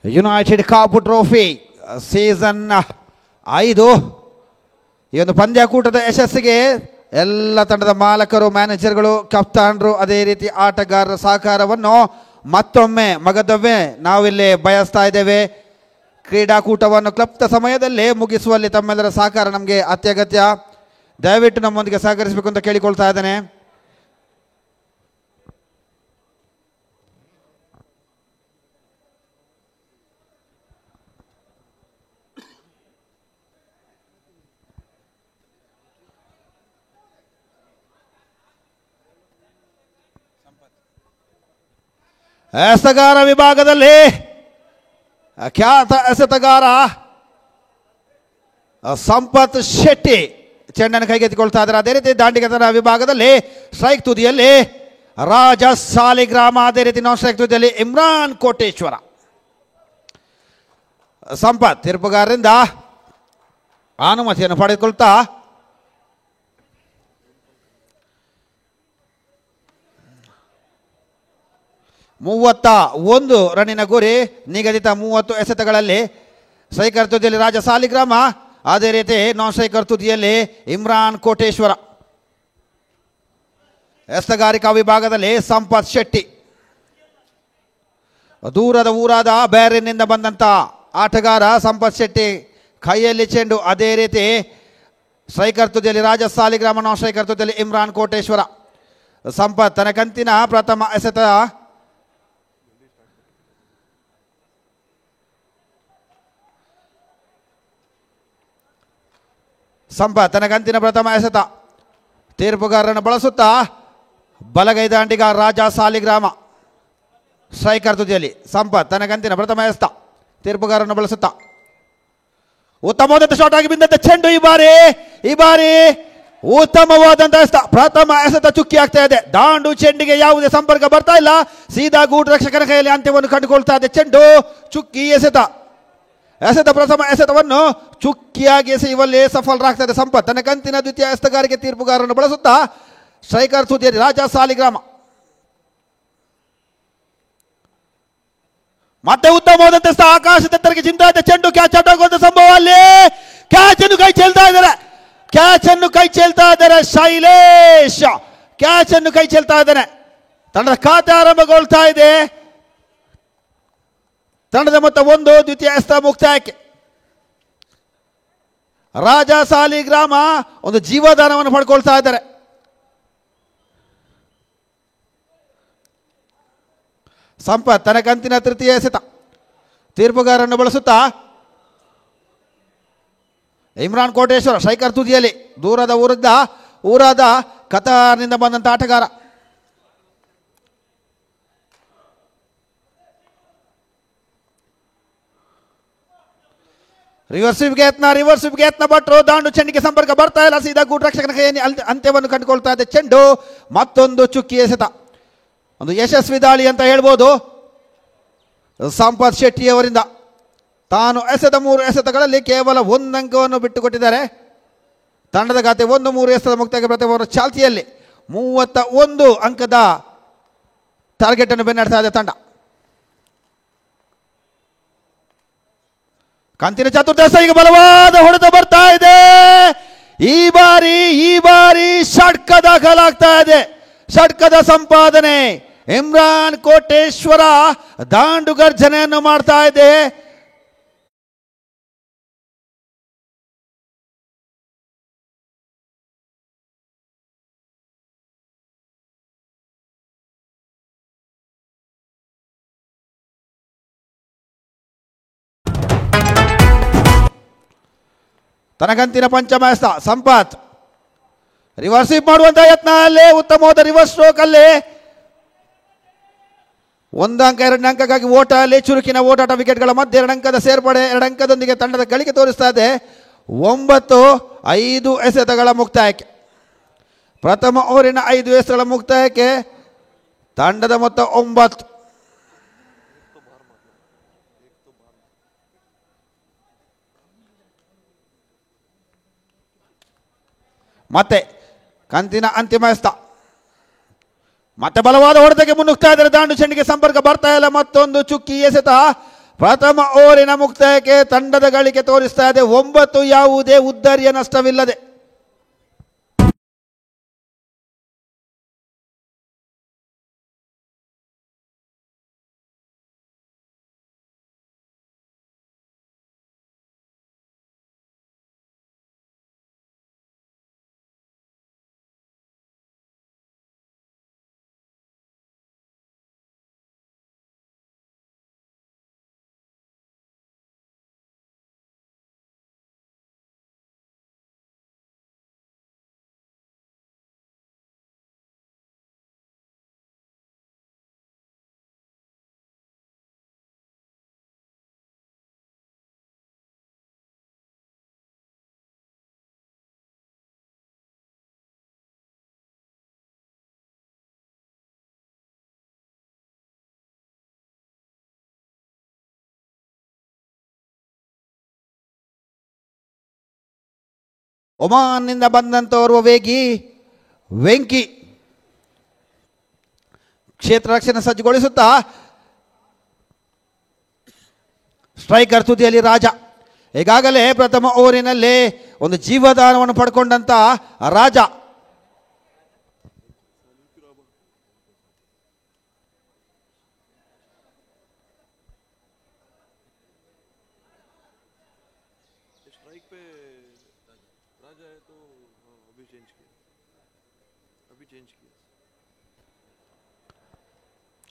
United cup trophy season 5 ಈ ಒಂದು ಪಂದ್ಯಾಕೂಟದ ಯಶಸ್ಸಿಗೆ ಎಲ್ಲ ತಂಡದ ಮಾಲಕರು, ಮ್ಯಾನೇಜರ್ಗಳು, ಕಪ್ತಾನರು, ಅದೇ ರೀತಿ ಆಟಗಾರರ ಸಹಕಾರವನ್ನು ಮತ್ತೊಮ್ಮೆ ಮಗದೊಮ್ಮೆ ನಾವಿಲ್ಲಿ ಬಯಸ್ತಾ ಇದ್ದೇವೆ. ಕ್ರೀಡಾಕೂಟವನ್ನು ಕ್ಲಪ್ತ ಸಮಯದಲ್ಲೇ ಮುಗಿಸುವಲ್ಲಿ ತಮ್ಮೆಲ್ಲರ ಸಹಕಾರ ನಮಗೆ ಅತ್ಯಗತ್ಯ. ದಯವಿಟ್ಟು ನಮ್ಮೊಂದಿಗೆ ಸಹಕರಿಸಬೇಕು ಅಂತ ಕೇಳಿಕೊಳ್ತಾ ಇದ್ದೇನೆ. ಎಸೆತಗಾರ ವಿಭಾಗದಲ್ಲಿ ಖ್ಯಾತ ಎಸೆತಗಾರ ಸಂಪತ್ ಶೆಟ್ಟಿ ಚೆಂಡನ್ನು ಕೈಗೆತ್ತಿಕೊಳ್ತಾ ಇದ್ದಾರೆ. ಅದೇ ರೀತಿ ದಾಂಡಿಗತರ ವಿಭಾಗದಲ್ಲಿ ಸ್ಟ್ರೈಕ್ ತುದಿಯಲ್ಲಿ ರಾಜ ಸಾಲಿಗ್ರಾಮ, ಅದೇ ರೀತಿ ನಾನ್ ಸ್ಟ್ರೈಕ್ ತುದಿಯಲ್ಲಿ ಇಮ್ರಾನ್ ಕೋಟೇಶ್ವರ. ಸಂಪತ್ ತೀರ್ಪುಗಾರರಿಂದ ಅನುಮತಿಯನ್ನು ಪಡೆದುಕೊಳ್ತಾ ಮೂವತ್ತ 1 ರನ್ನಿನ ಗುರಿ ನಿಗದಿತ 30 ಎಸೆತಗಳಲ್ಲಿ. ಸ್ಟ್ರೈಕರ್ ತುದಿಯಲ್ಲಿ ರಾಜ ಸಾಲಿಗ್ರಾಮ, ಅದೇ ರೀತಿ ನಾನ್ ಸ್ಟ್ರೈಕರ್ ತುದಿಯಲ್ಲಿ ಇಮ್ರಾನ್ ಕೋಟೇಶ್ವರ. ಎಸೆತಗಾರಿಕಾ ವಿಭಾಗದಲ್ಲಿ ಸಂಪತ್ ಶೆಟ್ಟಿ. ದೂರದ ಊರಾದ ಬ್ಯಾರಿನ್ನಿಂದ ಬಂದಂಥ ಆಟಗಾರ ಸಂಪತ್ ಶೆಟ್ಟಿ, ಕೈಯಲ್ಲಿ ಚೆಂಡು. ಅದೇ ರೀತಿ ಸ್ಟ್ರೈಕರ್ ತುದಿಯಲ್ಲಿ ರಾಜ ಸಾಲಿಗ್ರಾಮ, ನಾನ್ ಸ್ಟ್ರೈಕರ್ ತುದಿಯಲ್ಲಿ ಇಮ್ರಾನ್ ಕೋಟೇಶ್ವರ. ಸಂಪತ್ ತನ್ನ ಕಂತಿನ ಪ್ರಥಮ ಎಸೆತ. ಸಂಪತ್ ತನ್ನ ಕಂತಿನ ಪ್ರಥಮ ಎಸೆತ. ತೀರ್ಪುಗಾರರನ್ನು ಬಳಸುತ್ತಾ ಬಲಗೈ ದಾಂಡಿಗ ರಾಜ ಸಾಲಿಗ್ರಾಮ. ಸ್ಟ್ರೈಕರ್ ತುದಿಯಲ್ಲಿ ಸಂಪತ್ ತನ್ನ ಕಂತಿನ ಪ್ರಥಮ ಎಸೆತ. ತೀರ್ಪುಗಾರರನ್ನು ಬಳಸುತ್ತಾ ಉತ್ತಮವಾದಂಥ ಶಾಟ್ ಆಗಿ ಬಿದ್ದಂಥ ಚೆಂಡು. ಈ ಬಾರಿ ಉತ್ತಮವಾದಂಥ ಎಸೆತ. ಪ್ರಥಮ ಎಸೆತ ಚುಕ್ಕಿ ಆಗ್ತಾ ಇದೆ. ದಾಂಡು ಚೆಂಡಿಗೆ ಯಾವುದೇ ಸಂಪರ್ಕ ಬರ್ತಾ ಇಲ್ಲ. ಸೀದಾ ಗೂಡು ರಕ್ಷಕನ ಕೈಯಲ್ಲಿ ಅಂತ್ಯವನ್ನು ಕಂಡುಕೊಳ್ತಾ ಇದೆ. ಚೆಂಡು ಚುಕ್ಕಿ ಎಸೆತ ಪ್ರಥಮ ಎಸೆತವನ್ನು ಚುಕ್ಕಿಯಾಗಿ ಎಸೆಯುವಲ್ಲಿ ಸಫಲರಾಗ್ತದೆ ಸಂಪತ್. ತನ್ನ ಕಂತಿನ ದ್ವಿತೀಯ ಎಸೆತಗಾರಿಗೆ ತೀರ್ಪುಗಾರರನ್ನು ಬಳಸುತ್ತಾ ಸ್ಟ್ರೈಕರ್ ತುದಿಯಲ್ಲಿ ರಾಜ ಸಾಲಿಗ್ರಾಮ. ಮತ್ತೆ ಉತ್ತಮವಾದಂಥ ಆಕಾಶದೆತ್ತರಕ್ಕೆ ಚಿಂತಾ ಇದೆ. ಚೆಂಡು ಕ್ಯಾಚ್ ಔಟ್ ಆಗುವಂಥ ಸಂಭವ. ಅಲ್ಲಿ ಕ್ಯಾಚ್ ಅನ್ನು ಕೈ ಚೆಲ್ತಾ ಇದ್ದಾರೆ ಶೈಲೇಶ್. ಕ್ಯಾಚ್ ಅನ್ನು ಕೈ ಚೆಲ್ತಾ ಇದ್ದಾನೆ. ತಂಡದ ಖಾತೆ ಆರಂಭಗೊಳ್ತಾ ಇದೆ. ತಂಡದ ಮೊತ್ತ 1, ದ್ವಿತೀಯ ಎಸೆತ ಮುಕ್ತಾಯಕ್ಕೆ. ರಾಜ ಸಾಲಿಗ್ರಾಮ ಒಂದು ಜೀವದಾನವನ್ನು ಪಡ್ಕೊಳ್ತಾ ಇದ್ದಾರೆ. ಸಂಪತ್ ತನ್ನ ಕಂತಿನ ತೃತೀಯ ಎಸೆತ. ತೀರ್ಪುಗಾರರನ್ನು ಬಳಸುತ್ತಾ ಇಮ್ರಾನ್ ಕೋಟೇಶ್ವರ. ಸ್ಟ್ರೈಕರ್ ತುದಿಯಲ್ಲಿ ದೂರದ ಊರಾದ ಕತಾರ್ನಿಂದ ಬಂದಂಥ ಆಟಗಾರ. ರಿವರ್ಸ್ ವಿಪ್ಗೆ ಯತ್ನ ಭಟ್ರು. ದಾಂಡು ಚೆಂಡಿಗೆ ಸಂಪರ್ಕ ಬರ್ತಾ ಇಲ್ಲ. ಸೀದಾ ಗೂಡು ರಕ್ಷಕನ ಕೈಯಲ್ಲಿ ಅಂತ್ಯವನ್ನು ಕಂಡುಕೊಳ್ತಾ ಇದೆ ಚೆಂಡು. ಮತ್ತೊಂದು ಚುಕ್ಕಿ ಎಸೆತ. ಒಂದು ಯಶಸ್ವಿ ದಾಳಿ ಅಂತ ಹೇಳ್ಬೋದು ಸಂಪತ್ ಶೆಟ್ಟಿಯವರಿಂದ. ತಾನು ಎಸೆದ 3 ಎಸೆತಗಳಲ್ಲಿ ಕೇವಲ 1 ಅಂಕವನ್ನು ಬಿಟ್ಟುಕೊಟ್ಟಿದ್ದಾರೆ. ತಂಡದ ಖಾತೆ 1-3 ಎಸೆತ ಮುಕ್ತಾಯ ಪ್ರತಿಭಾವರ ಚಾಲ್ತಿಯಲ್ಲಿ 31 ಅಂಕದ ಟಾರ್ಗೆಟ್ ಅನ್ನು ಬೆನ್ನಡ್ತಾ ಇದೆ ತಂಡ. ಕಂತಿನ ಚತುರ್ಥ ಈಗ ಬಲವಾದ ಹೊಡೆತ ಬರ್ತಾ ಇದೆ. ಈ ಬಾರಿ ಷಟ್ಕ ದಾಖಲಾಗ್ತಾ ಇದೆ. ಷಟ್ಕದ ಸಂಪಾದನೆ. ಇಮ್ರಾನ್ ಕೋಟೇಶ್ವರ ದಾಂಡು ಗರ್ಜನೆಯನ್ನು ಮಾಡ್ತಾ ಇದೆ. ತನಗಂತಿನ ಪಂಚಮ ಎಸೆತ. ಸಂಪತ್ ರಿವರ್ಸ್ ಸ್ವೀಪ್ ಮಾಡುವಂತಹ ಯತ್ನ. ಅಲ್ಲೇ ಉತ್ತಮವಾದ ರಿವರ್ಸ್ ಸ್ಟ್ರೋಕ್. ಅಲ್ಲಿ 1 ಅಂಕ 2 ಅಂಕಕ್ಕಾಗಿ ಓಟ. ಅಲ್ಲಿ ಚುರುಕಿನ ಓಟಾಟ. ವಿಕೆಟ್ಗಳ ಮಧ್ಯೆ 2 ಅಂಕದ ಸೇರ್ಪಡೆ. 2 ಅಂಕದೊಂದಿಗೆ ತಂಡದ ಗಳಿಕೆ ತೋರಿಸ್ತಾ ಇದೆ. 9-5 ಎಸೆತಗಳ ಮುಕ್ತಾಯಕ್ಕೆ. ಪ್ರಥಮ ಓವರಿನ 5 ಎಸೆತಗಳ ಮುಕ್ತಾಯಕ್ಕೆ ತಂಡದ ಮೊತ್ತ 9. ಮತ್ತೆ ಕಂತಿನ ಅಂತಿಮ ಎಸೆತ. ಮತ್ತೆ ಬಲವಾದ ಹೊಡೆತಕ್ಕೆ ಮುನ್ನುಗ್ತಾ ಇದ್ದಾರೆ. ದಾಂಡು ಚೆಂಡಿಗೆ ಸಂಪರ್ಕ ಬರ್ತಾ ಇಲ್ಲ. ಮತ್ತೊಂದು ಚುಕ್ಕಿ ಎಸೆತ. ಪ್ರಥಮ ಓವರಿನ ಮುಕ್ತಾಯಕ್ಕೆ ತಂಡದ ಗಳಿಕೆ ತೋರಿಸ್ತಾ ಇದೆ 9 ಯಾವುದೇ ಉದ್ದರಿಯ ನಷ್ಟವಿಲ್ಲದೆ. ಒಮಾನ್ನಿಂದ ಬಂದಂತೋರ್ವ ವೇಗಿ ವೆಂಕಿ ಕ್ಷೇತ್ರ ರಕ್ಷಣೆ ಸಜ್ಜುಗೊಳಿಸುತ್ತಾ ಸ್ಟ್ರೈಕರ್ ತುದಿಯಲ್ಲಿ ರಾಜ. ಈಗಾಗಲೇ ಪ್ರಥಮ ಓವರಿನಲ್ಲಿ ಒಂದು ಜೀವದಾನವನ್ನು ಪಡ್ಕೊಂಡಂತ ರಾಜ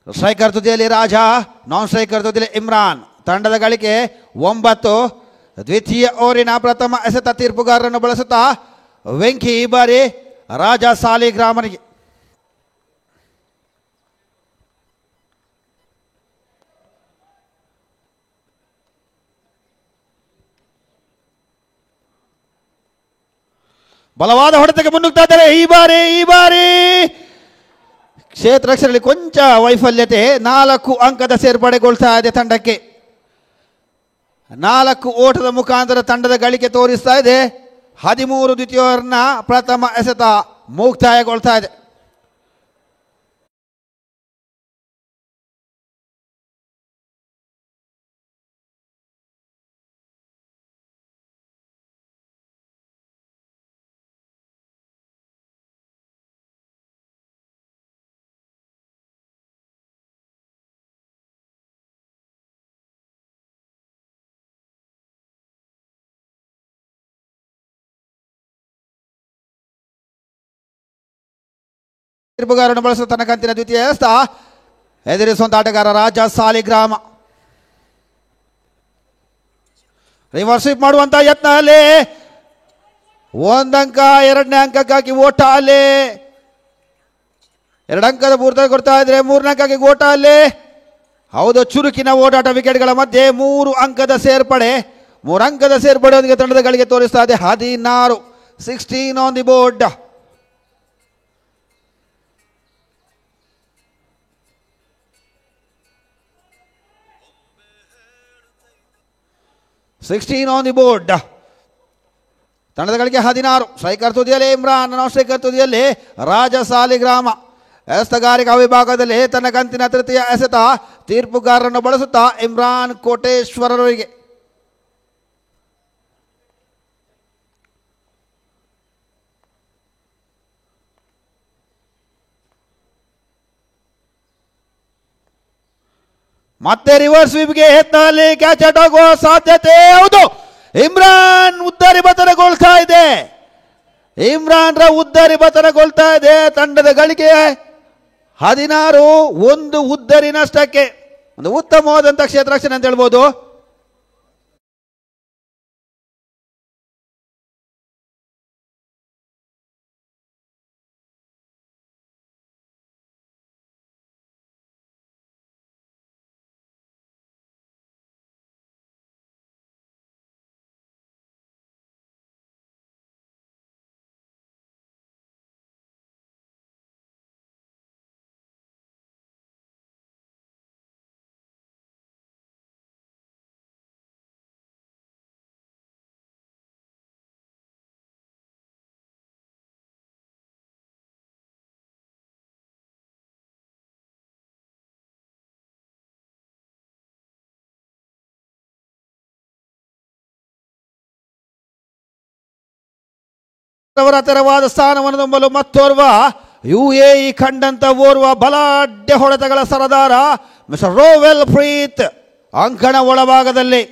ಸ್ಟ್ರೈಕರ್ ತುದಿಯಲ್ಲಿ ರಾಜ, ನಾನ್ ಸ್ಟ್ರೈಕರ್ ತುದಿಯಲ್ಲಿ ಇಮ್ರಾನ್. ತಂಡದ ಗಳಿಕೆ 9. ದ್ವಿತೀಯ ಓವರಿನ ಪ್ರಥಮ ಎಸೆತ ತೀರ್ಪುಗಾರರನ್ನು ಬಳಸುತ್ತಾ ವೆಂಕಿ ಈ ಬಾರಿ ರಾಜ ಸಾಲಿಗ್ರಾಮನಿಗೆ. ಬಲವಾದ ಹೊಡೆತಕ್ಕೆ ಮುನ್ನುಗ್ತಾ ಇದ್ದಾರೆ ಈ ಬಾರಿ ಕ್ಷೇತ್ರ ರಕ್ಷಣೆಯಲ್ಲಿ ಕೊಂಚ ವೈಫಲ್ಯತೆ. 4 ಅಂಕದ ಸೇರ್ಪಡೆಗೊಳ್ತಾ ಇದೆ ತಂಡಕ್ಕೆ. 4 ಓಟದ ಮುಖಾಂತರ ತಂಡದ ಗಳಿಕೆ ತೋರಿಸ್ತಾ ಇದೆ. 13 ದ್ವಿತೀಯ ಓವರ್ನ ಪ್ರಥಮ ಎಸೆತ ಮುಕ್ತಾಯಗೊಳ್ತಾ ಇದೆ. ತೀರ್ಪುಗಾರನ್ನು ಬಳಸುವ ತನ್ನ ಕಂತಿನ ದ್ವಿತೀಯ ಎಸೆತ ಎದುರಿಸುವಂತ ಆಟಗಾರ ರಾಜ ಸಾಲಿಗ್ರಾಮ. ರಿವರ್ಸ್ ಸ್ವೀಪ್ ಮಾಡುವಂತ ಯತ್ನ ಅಲ್ಲಿ 1 ಅಂಕ, 2ನೇ ಅಂಕಕ್ಕಾಗಿ ಓಟ ಅಲ್ಲಿ 2 ಅಂಕದ ಪೂರ್ತಿ ಕೊಡ್ತಾ ಇದ್ರೆ 3ನೇ ಅಂಕಕ್ಕೆ ಓಟ ಅಲ್ಲಿ. ಹೌದು, ಚುರುಕಿನ ಓಡಾಟ ವಿಕೆಟ್ಗಳ ಮಧ್ಯೆ 3 ಅಂಕದ ಸೇರ್ಪಡೆ. 3 ಅಂಕದ ಸೇರ್ಪಡೆಯೊಂದಿಗೆ ತಂಡದ ಗಳಿಗೆ ತೋರಿಸ್ತಾ ಇದೆ 16. 16 on the board. 16 on the board. ತಂಡದ ಗಳಿಗೆ 16. ಸ್ಟ್ರೈಕರ್ ತುದಿಯಲ್ಲಿ ಇಮ್ರಾನ್, ನಾನ್ ಸ್ಟ್ರೈಕರ್ ತುದಿಯಲ್ಲಿ ರಾಜ ಸಾಲಿಗ್ರಾಮ. ಎಸೆತಗಾರಿಕಾ ವಿಭಾಗದಲ್ಲಿ ತನ್ನ ಕಂತಿನ ತೃತೀಯ ಎಸೆತ ತೀರ್ಪುಗಾರರನ್ನು ಬಳಸುತ್ತಾ ಇಮ್ರಾನ್ ಕೋಟೇಶ್ವರರಿಗೆ. ಮತ್ತೆ ರಿವರ್ಸ್ ಸ್ವೀಪ್ಗೆ ಯತ್ನಲ್ಲಿ ಕ್ಯಾಚ್ ಔಟ್ ಆಗುವ ಸಾಧ್ಯತೆ. ಹೌದು, ಇಮ್ರಾನ್ ಉದ್ದರಿ ಪತನಗೊಳ್ತಾ ಇದೆ. ಇಮ್ರಾನ್ ರ ಉದ್ದರಿ ಪತನಗೊಳ್ತಾ ಇದೆ. ತಂಡದ ಗಳಿಕೆ 16. 1 ಉದ್ದರಿ ನಷ್ಟಕ್ಕೆ ಒಂದು ಉತ್ತಮವಾದಂಥ ಕ್ಷೇತ್ರ ರಕ್ಷಣೆ ಅಂತ ಹೇಳ್ಬೋದು. ಅವರ ತೆರವಾದ ಸ್ಥಾನವನ್ನು ತುಂಬಲು ಮತ್ತೋರ್ವ UAE ಕಂಡಂತ ಓರ್ವ ಬಲಾಢ್ಯ ಹೊಡೆತಗಳ ಸರದಾರ ಮಿಸ್ಟರ್ ರೋವೆಲ್ ಪ್ರೀತ್ ಅಂಕಣ ಒಳಭಾಗದಲ್ಲಿ.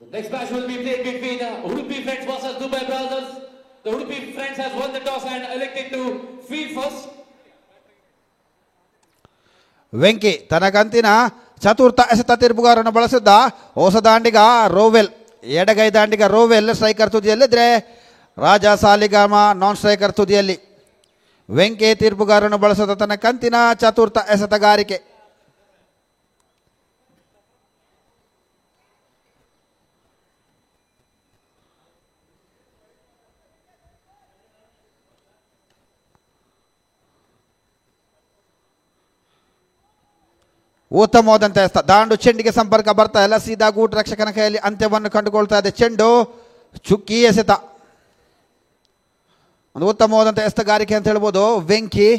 Next match will be played between Udupi Friends versus Dubai Brothers. The Udupi Friends has won the toss and elected to field first. Venky ತನಗಂತಿನ ಚತುರ್ಥ ಎಸೆತ ತಿರುಪುಗಾರನ್ನು ಬಳಸಿದ್ದ ಹೊಸ ದಾಂಡಿಗ ರೋವೆಲ್, ಎಡಗೈ ದಾಂಡಿಗ ರೋವೆಲ್ ಸ್ಟ್ರೈಕರ್ ತುದಿಯಲ್ಲಿದ್ದರೆ ರಾಜ ಸಾಲಿಗಾಮ ನಾನ್ ಸ್ಟ್ರೈಕರ್ ತುದಿಯಲ್ಲಿ. ವೆಂಕಿ ತೀರ್ಪುಗಾರನ್ನು ಬಳಸಿದ ತನ್ನ ಕಂತಿನ ಚತುರ್ಥ ಎಸೆತಗಾರಿಕೆ. ಉತ್ತಮವಾದಂಥ ಎಸೆತ. ದಾಂಡು ಚೆಂಡಿಗೆ ಸಂಪರ್ಕ ಬರ್ತಾ ಇಲ್ಲ, ಸೀದಾ ಗೂಟ ರಕ್ಷಕನ ಕೈಯಲ್ಲಿ ಅಂತ್ಯವನ್ನು ಕಂಡುಕೊಳ್ತಾ ಇದೆ. ಚೆಂಡು ಚುಕ್ಕಿ ಎಸೆತ. ಒಂದು ಉತ್ತಮವಾದಂಥ ಎಸೆತಗಾರಿಕೆ ಅಂತ ಹೇಳ್ಬೋದು. ವೆಂಕಿ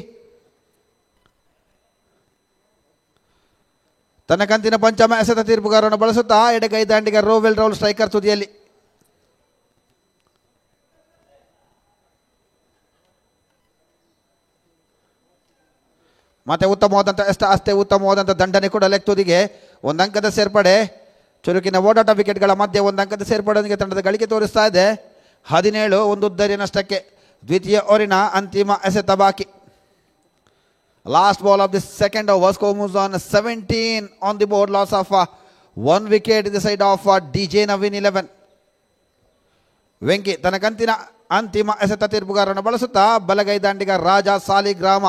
ತನ್ನ ಕಂತಿನ ಪಂಚಮ ಎಸೆತ ತೀರ್ಪುಗಾರವನ್ನು ಬಳಸುತ್ತಾ ಎಡಗೈ ದಾಂಡಿಗ ರೋವೆಲ್ ರೌಲ್ ಸ್ಟ್ರೈಕರ್ ತುದಿಯಲ್ಲಿ. ಮತ್ತೆ ಉತ್ತಮವಾದಂಥ ಎಸೆತ, ಅಷ್ಟೇ ಉತ್ತಮವಾದಂಥ ದಂಡನೆ ಕೂಡ ಲೆಗ್ ತುದಿಗೆ. ಒಂದು ಅಂಕದ ಸೇರ್ಪಡೆ. ಚುರುಕಿನ ಓಡಾಟ ವಿಕೆಟ್ಗಳ ಮಧ್ಯೆ ಒಂದು ಅಂಕದ ಸೇರ್ಪಡೆಯೊಂದಿಗೆ ತಂಡದ ಗಳಿಕೆ ತೋರಿಸ್ತಾ ಇದೆ. 17 ಒಂದು ಉದ್ದರಿ ನಷ್ಟಕ್ಕೆ. ದ್ವಿತೀಯ ಓವರಿನ ಅಂತಿಮ ಎಸೆತ ಬಾಕಿ. Last ball of the second over. Score moves on 17 on the board. Loss of 1 wicket in the side of DJ Naveen 11. Venky ತನ್ನ ಕಂತಿನ ಅಂತಿಮ ಎಸೆತ ತೀರ್ಪುಗಾರನ್ನು ಬಳಸುತ್ತಾ ಬಲಗೈ ದಾಂಡಿಗ ರಾಜ ಸಾಲಿಗ್ರಾಮ.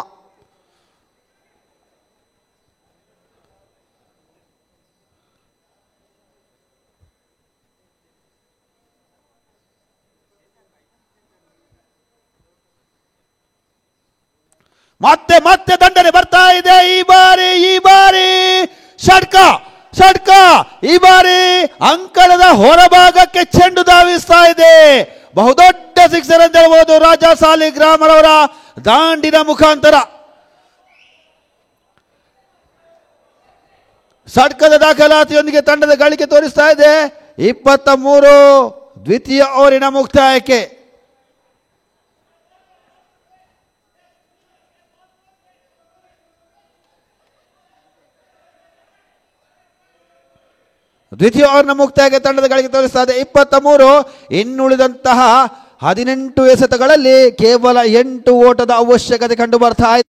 ಮತ್ತೆ ಮತ್ತೆ ದಂಡನೆ ಬರ್ತಾ ಇದೆ. ಈ ಬಾರಿ ಷಟ್ಕ. ಈ ಬಾರಿ ಅಂಕಣದ ಹೊರಭಾಗಕ್ಕೆ ಚೆಂಡು ಧಾವಿಸ್ತಾ ಇದೆ. ಬಹುದೊಡ್ಡ ಸಿಕ್ಸರ್ ಅಂತ ಹೇಳ್ಬೋದು ರಾಜ ಸಾಲಿಗ್ರಾಮರವರ ದಾಂಡಿನ ಮುಖಾಂತರ. ಷಟ್ಕದ ದಾಖಲಾತಿಯೊಂದಿಗೆ ತಂಡದ ಗಳಿಕೆ ತೋರಿಸ್ತಾ ಇದೆ. 23 ದ್ವಿತೀಯ ಓವರಿನ ಮುಕ್ತಾಯಕ್ಕೆ. ದ್ವಿತೀಯ ಓವರ್ನ ಮುಕ್ತಾಯಕ್ಕೆ ತಂಡದ ಗಳಿಕೆ ತೋರಿಸ್ತಾ ಇದೆ 23. ಇನ್ನುಳಿದಂತಹ 18 ಎಸೆತಗಳಲ್ಲಿ ಕೇವಲ 8 ಓಟದ ಅವಶ್ಯಕತೆ ಕಂಡು ಬರ್ತಾ ಇದೆ.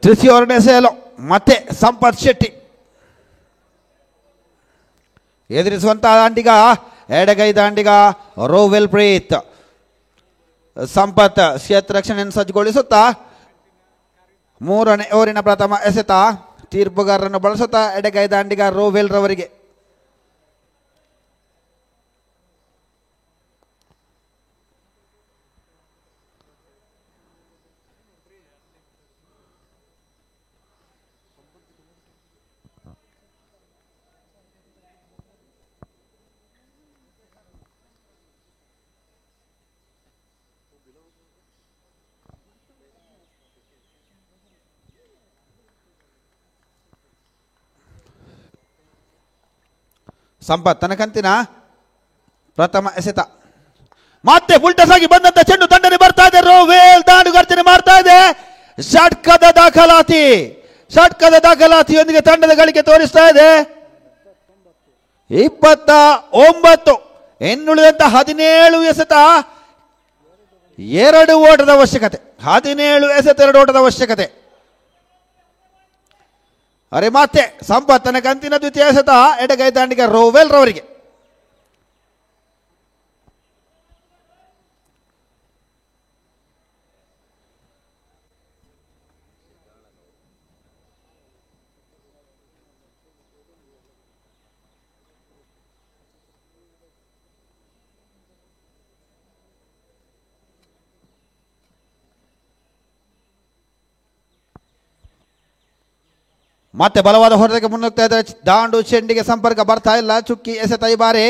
ತೃತೀಯ ಓವರ್ನ ಎಸೆಯಲು ಮತ್ತೆ ಸಂಪತ್ ಶೆಟ್ಟಿ ಎದುರಿಸುವಂತಹ ದಾಂಡಿಗ ಎಡಗೈ ದಾಂಡಿಗ ರೋವೆಲ್ ಪ್ರೀತ್. ಸಂಪತ್ ಕ್ಷೇತ್ರ ರಕ್ಷಣೆಯನ್ನು ಸಜ್ಜುಗೊಳಿಸುತ್ತಾ 3ನೇ ಓವರಿನ ಪ್ರಥಮ ಎಸೆತ ತೀರ್ಪುಗಾರರನ್ನು ಬಳಸುತ್ತಾ ಎಡಗೈ ದಾಂಡಿಗ ರೋವೆಲ್ ರವರಿಗೆ. ಸಂಪತ್ ತನ್ನ ಕಂತಿನ ಪ್ರಥಮ ಎಸೆತ. ಮತ್ತೆ ಫುಲ್ಟಸ್ ಆಗಿ ಬಂದಂತ ಚೆಂಡು ದಂಡನೆ ಬರ್ತಾ ಇದೆ. ರೋವೆಲ್ ದಾಂಡುಗರ್ಜನೆ ಮಾಡ್ತಾ ಇದೆ. ಷಟ್ಕದ ದಾಖಲಾತಿಯೊಂದಿಗೆ ತಂಡದ ಗಳಿಕೆ ತೋರಿಸ್ತಾ ಇದೆ 29. ಇನ್ನುಳಿದಂತ 17 ಎಸೆತ 2 ಓಟದ ಅವಶ್ಯಕತೆ, 17 ಎಸೆತ 2 ಓಟದ ಅವಶ್ಯಕತೆ. ಅರೆ ಮತ್ತೆ ಸಂಪತ್ತನ ಕಂತಿನ ದ್ವಿತೀಯ ಎಸೆತ ಎಡಗೈ ದಾಂಡಿಗ ರೋವೆಲ್ ರವರಿಗೆ. ಮತ್ತೆ ಬಲವಾದ ಹೊರದಕ್ಕೆ ಮುನ್ನುಗ್ತಾ ಇದ್ದಾರೆ. ದಾಂಡು ಚೆಂಡಿಗೆ ಸಂಪರ್ಕ ಬರ್ತಾ ಇಲ್ಲ. ಚುಕ್ಕಿ ಎಸೆತ ಈ ಬಾರಿ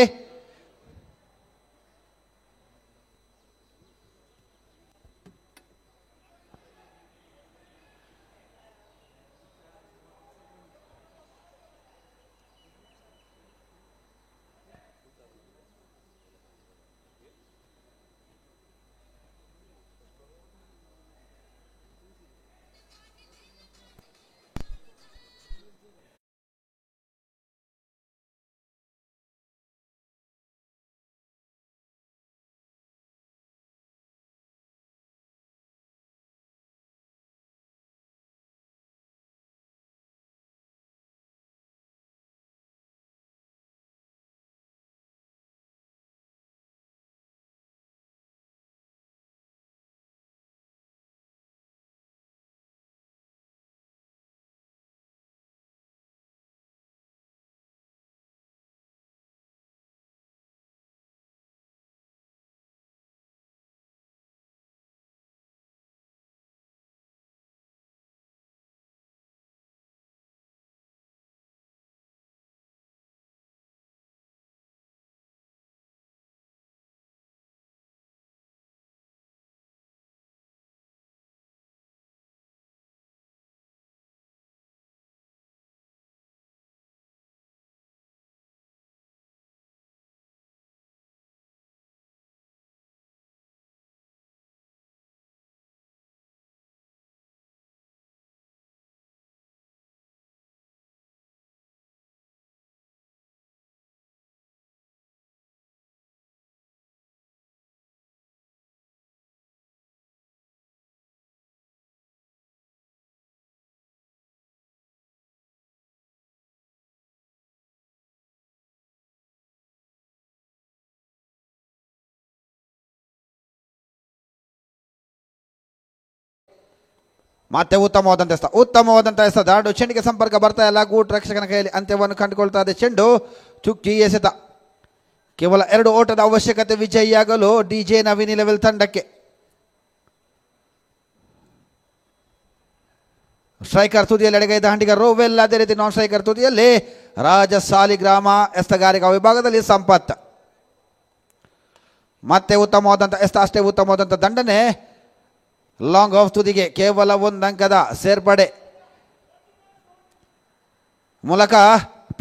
ಮತ್ತೆ ಉತ್ತಮವಾದಂಥ ಎಸೆತ ದಾಂಡು ಚೆಂಡಿಗೆ ಸಂಪರ್ಕ ಬರ್ತಾ ಇಲ್ಲ. ಗೂಟ್ ರಕ್ಷಕನ ಕೈಯಲ್ಲಿ ಅಂತ್ಯವನ್ನು ಕಂಡುಕೊಳ್ತಾ ಇದೆ ಚೆಂಡು. ಚುಕ್ಕಿ ಎಸೆತ ಕೇವಲ 2 ಓಟದ ಅವಶ್ಯಕತೆ ವಿಜಯಿಯಾಗಲು ಡಿಜೆ ನವೀನ್ 11 ತಂಡಕ್ಕೆ. ಸ್ಟ್ರೈಕರ್ ತುದಿಯಲ್ಲಿ ಎಡಗೈ ದಾಂಡಿಗ ರೋವೆಲ್, ಅದೇ ರೀತಿ ನಾನ್ ಸ್ಟ್ರೈಕರ್ ತುದಿಯಲ್ಲಿ ರಾಜ ಸಾಲಿಗ್ರಾಮ. ಎಸ್ತಗಾರಿಕಾ ವಿಭಾಗದಲ್ಲಿ ಸಂಪತ್. ಮತ್ತೆ ಉತ್ತಮವಾದಂಥ ಎಸ್ತ, ಅಷ್ಟೇ ಉತ್ತಮವಾದಂಥ ದಂಡನೆ. ಲಾಂಗ್ ಆಫ್ ತುದಿಗೆ ಕೇವಲ 1 ಅಂಕದ ಸೇರ್ಪಡೆ ಮೂಲಕ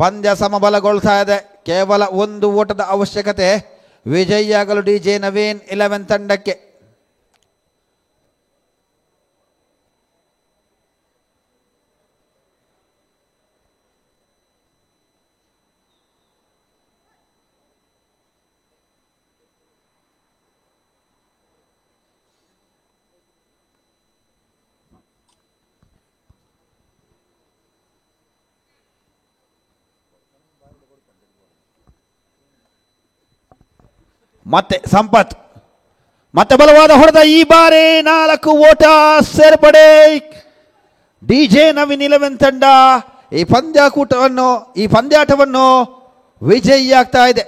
ಪಂದ್ಯ ಸಮಬಲಗೊಳ್ತಾ ಇದೆ. ಕೇವಲ 1 ಓಟದ ಅವಶ್ಯಕತೆ ವಿಜಯಿಯಾಗಲು ಡಿಜೆ ನವೀನ್ 11 ತಂಡಕ್ಕೆ. ಮತ್ತೆ ಸಂಪತ್, ಮತ್ತೆ ಬಲವಾದ ಹೊಡೆದ. ಈ ಬಾರಿ 4 ಓಟ ಸೇರ್ಪಡೆ. ಡಿಜೆ ನವೀನ್ 11 ತಂಡ ಈ ಪಂದ್ಯಾಟವನ್ನು ವಿಜಯಿಯಾಗ್ತಾ ಇದೆ.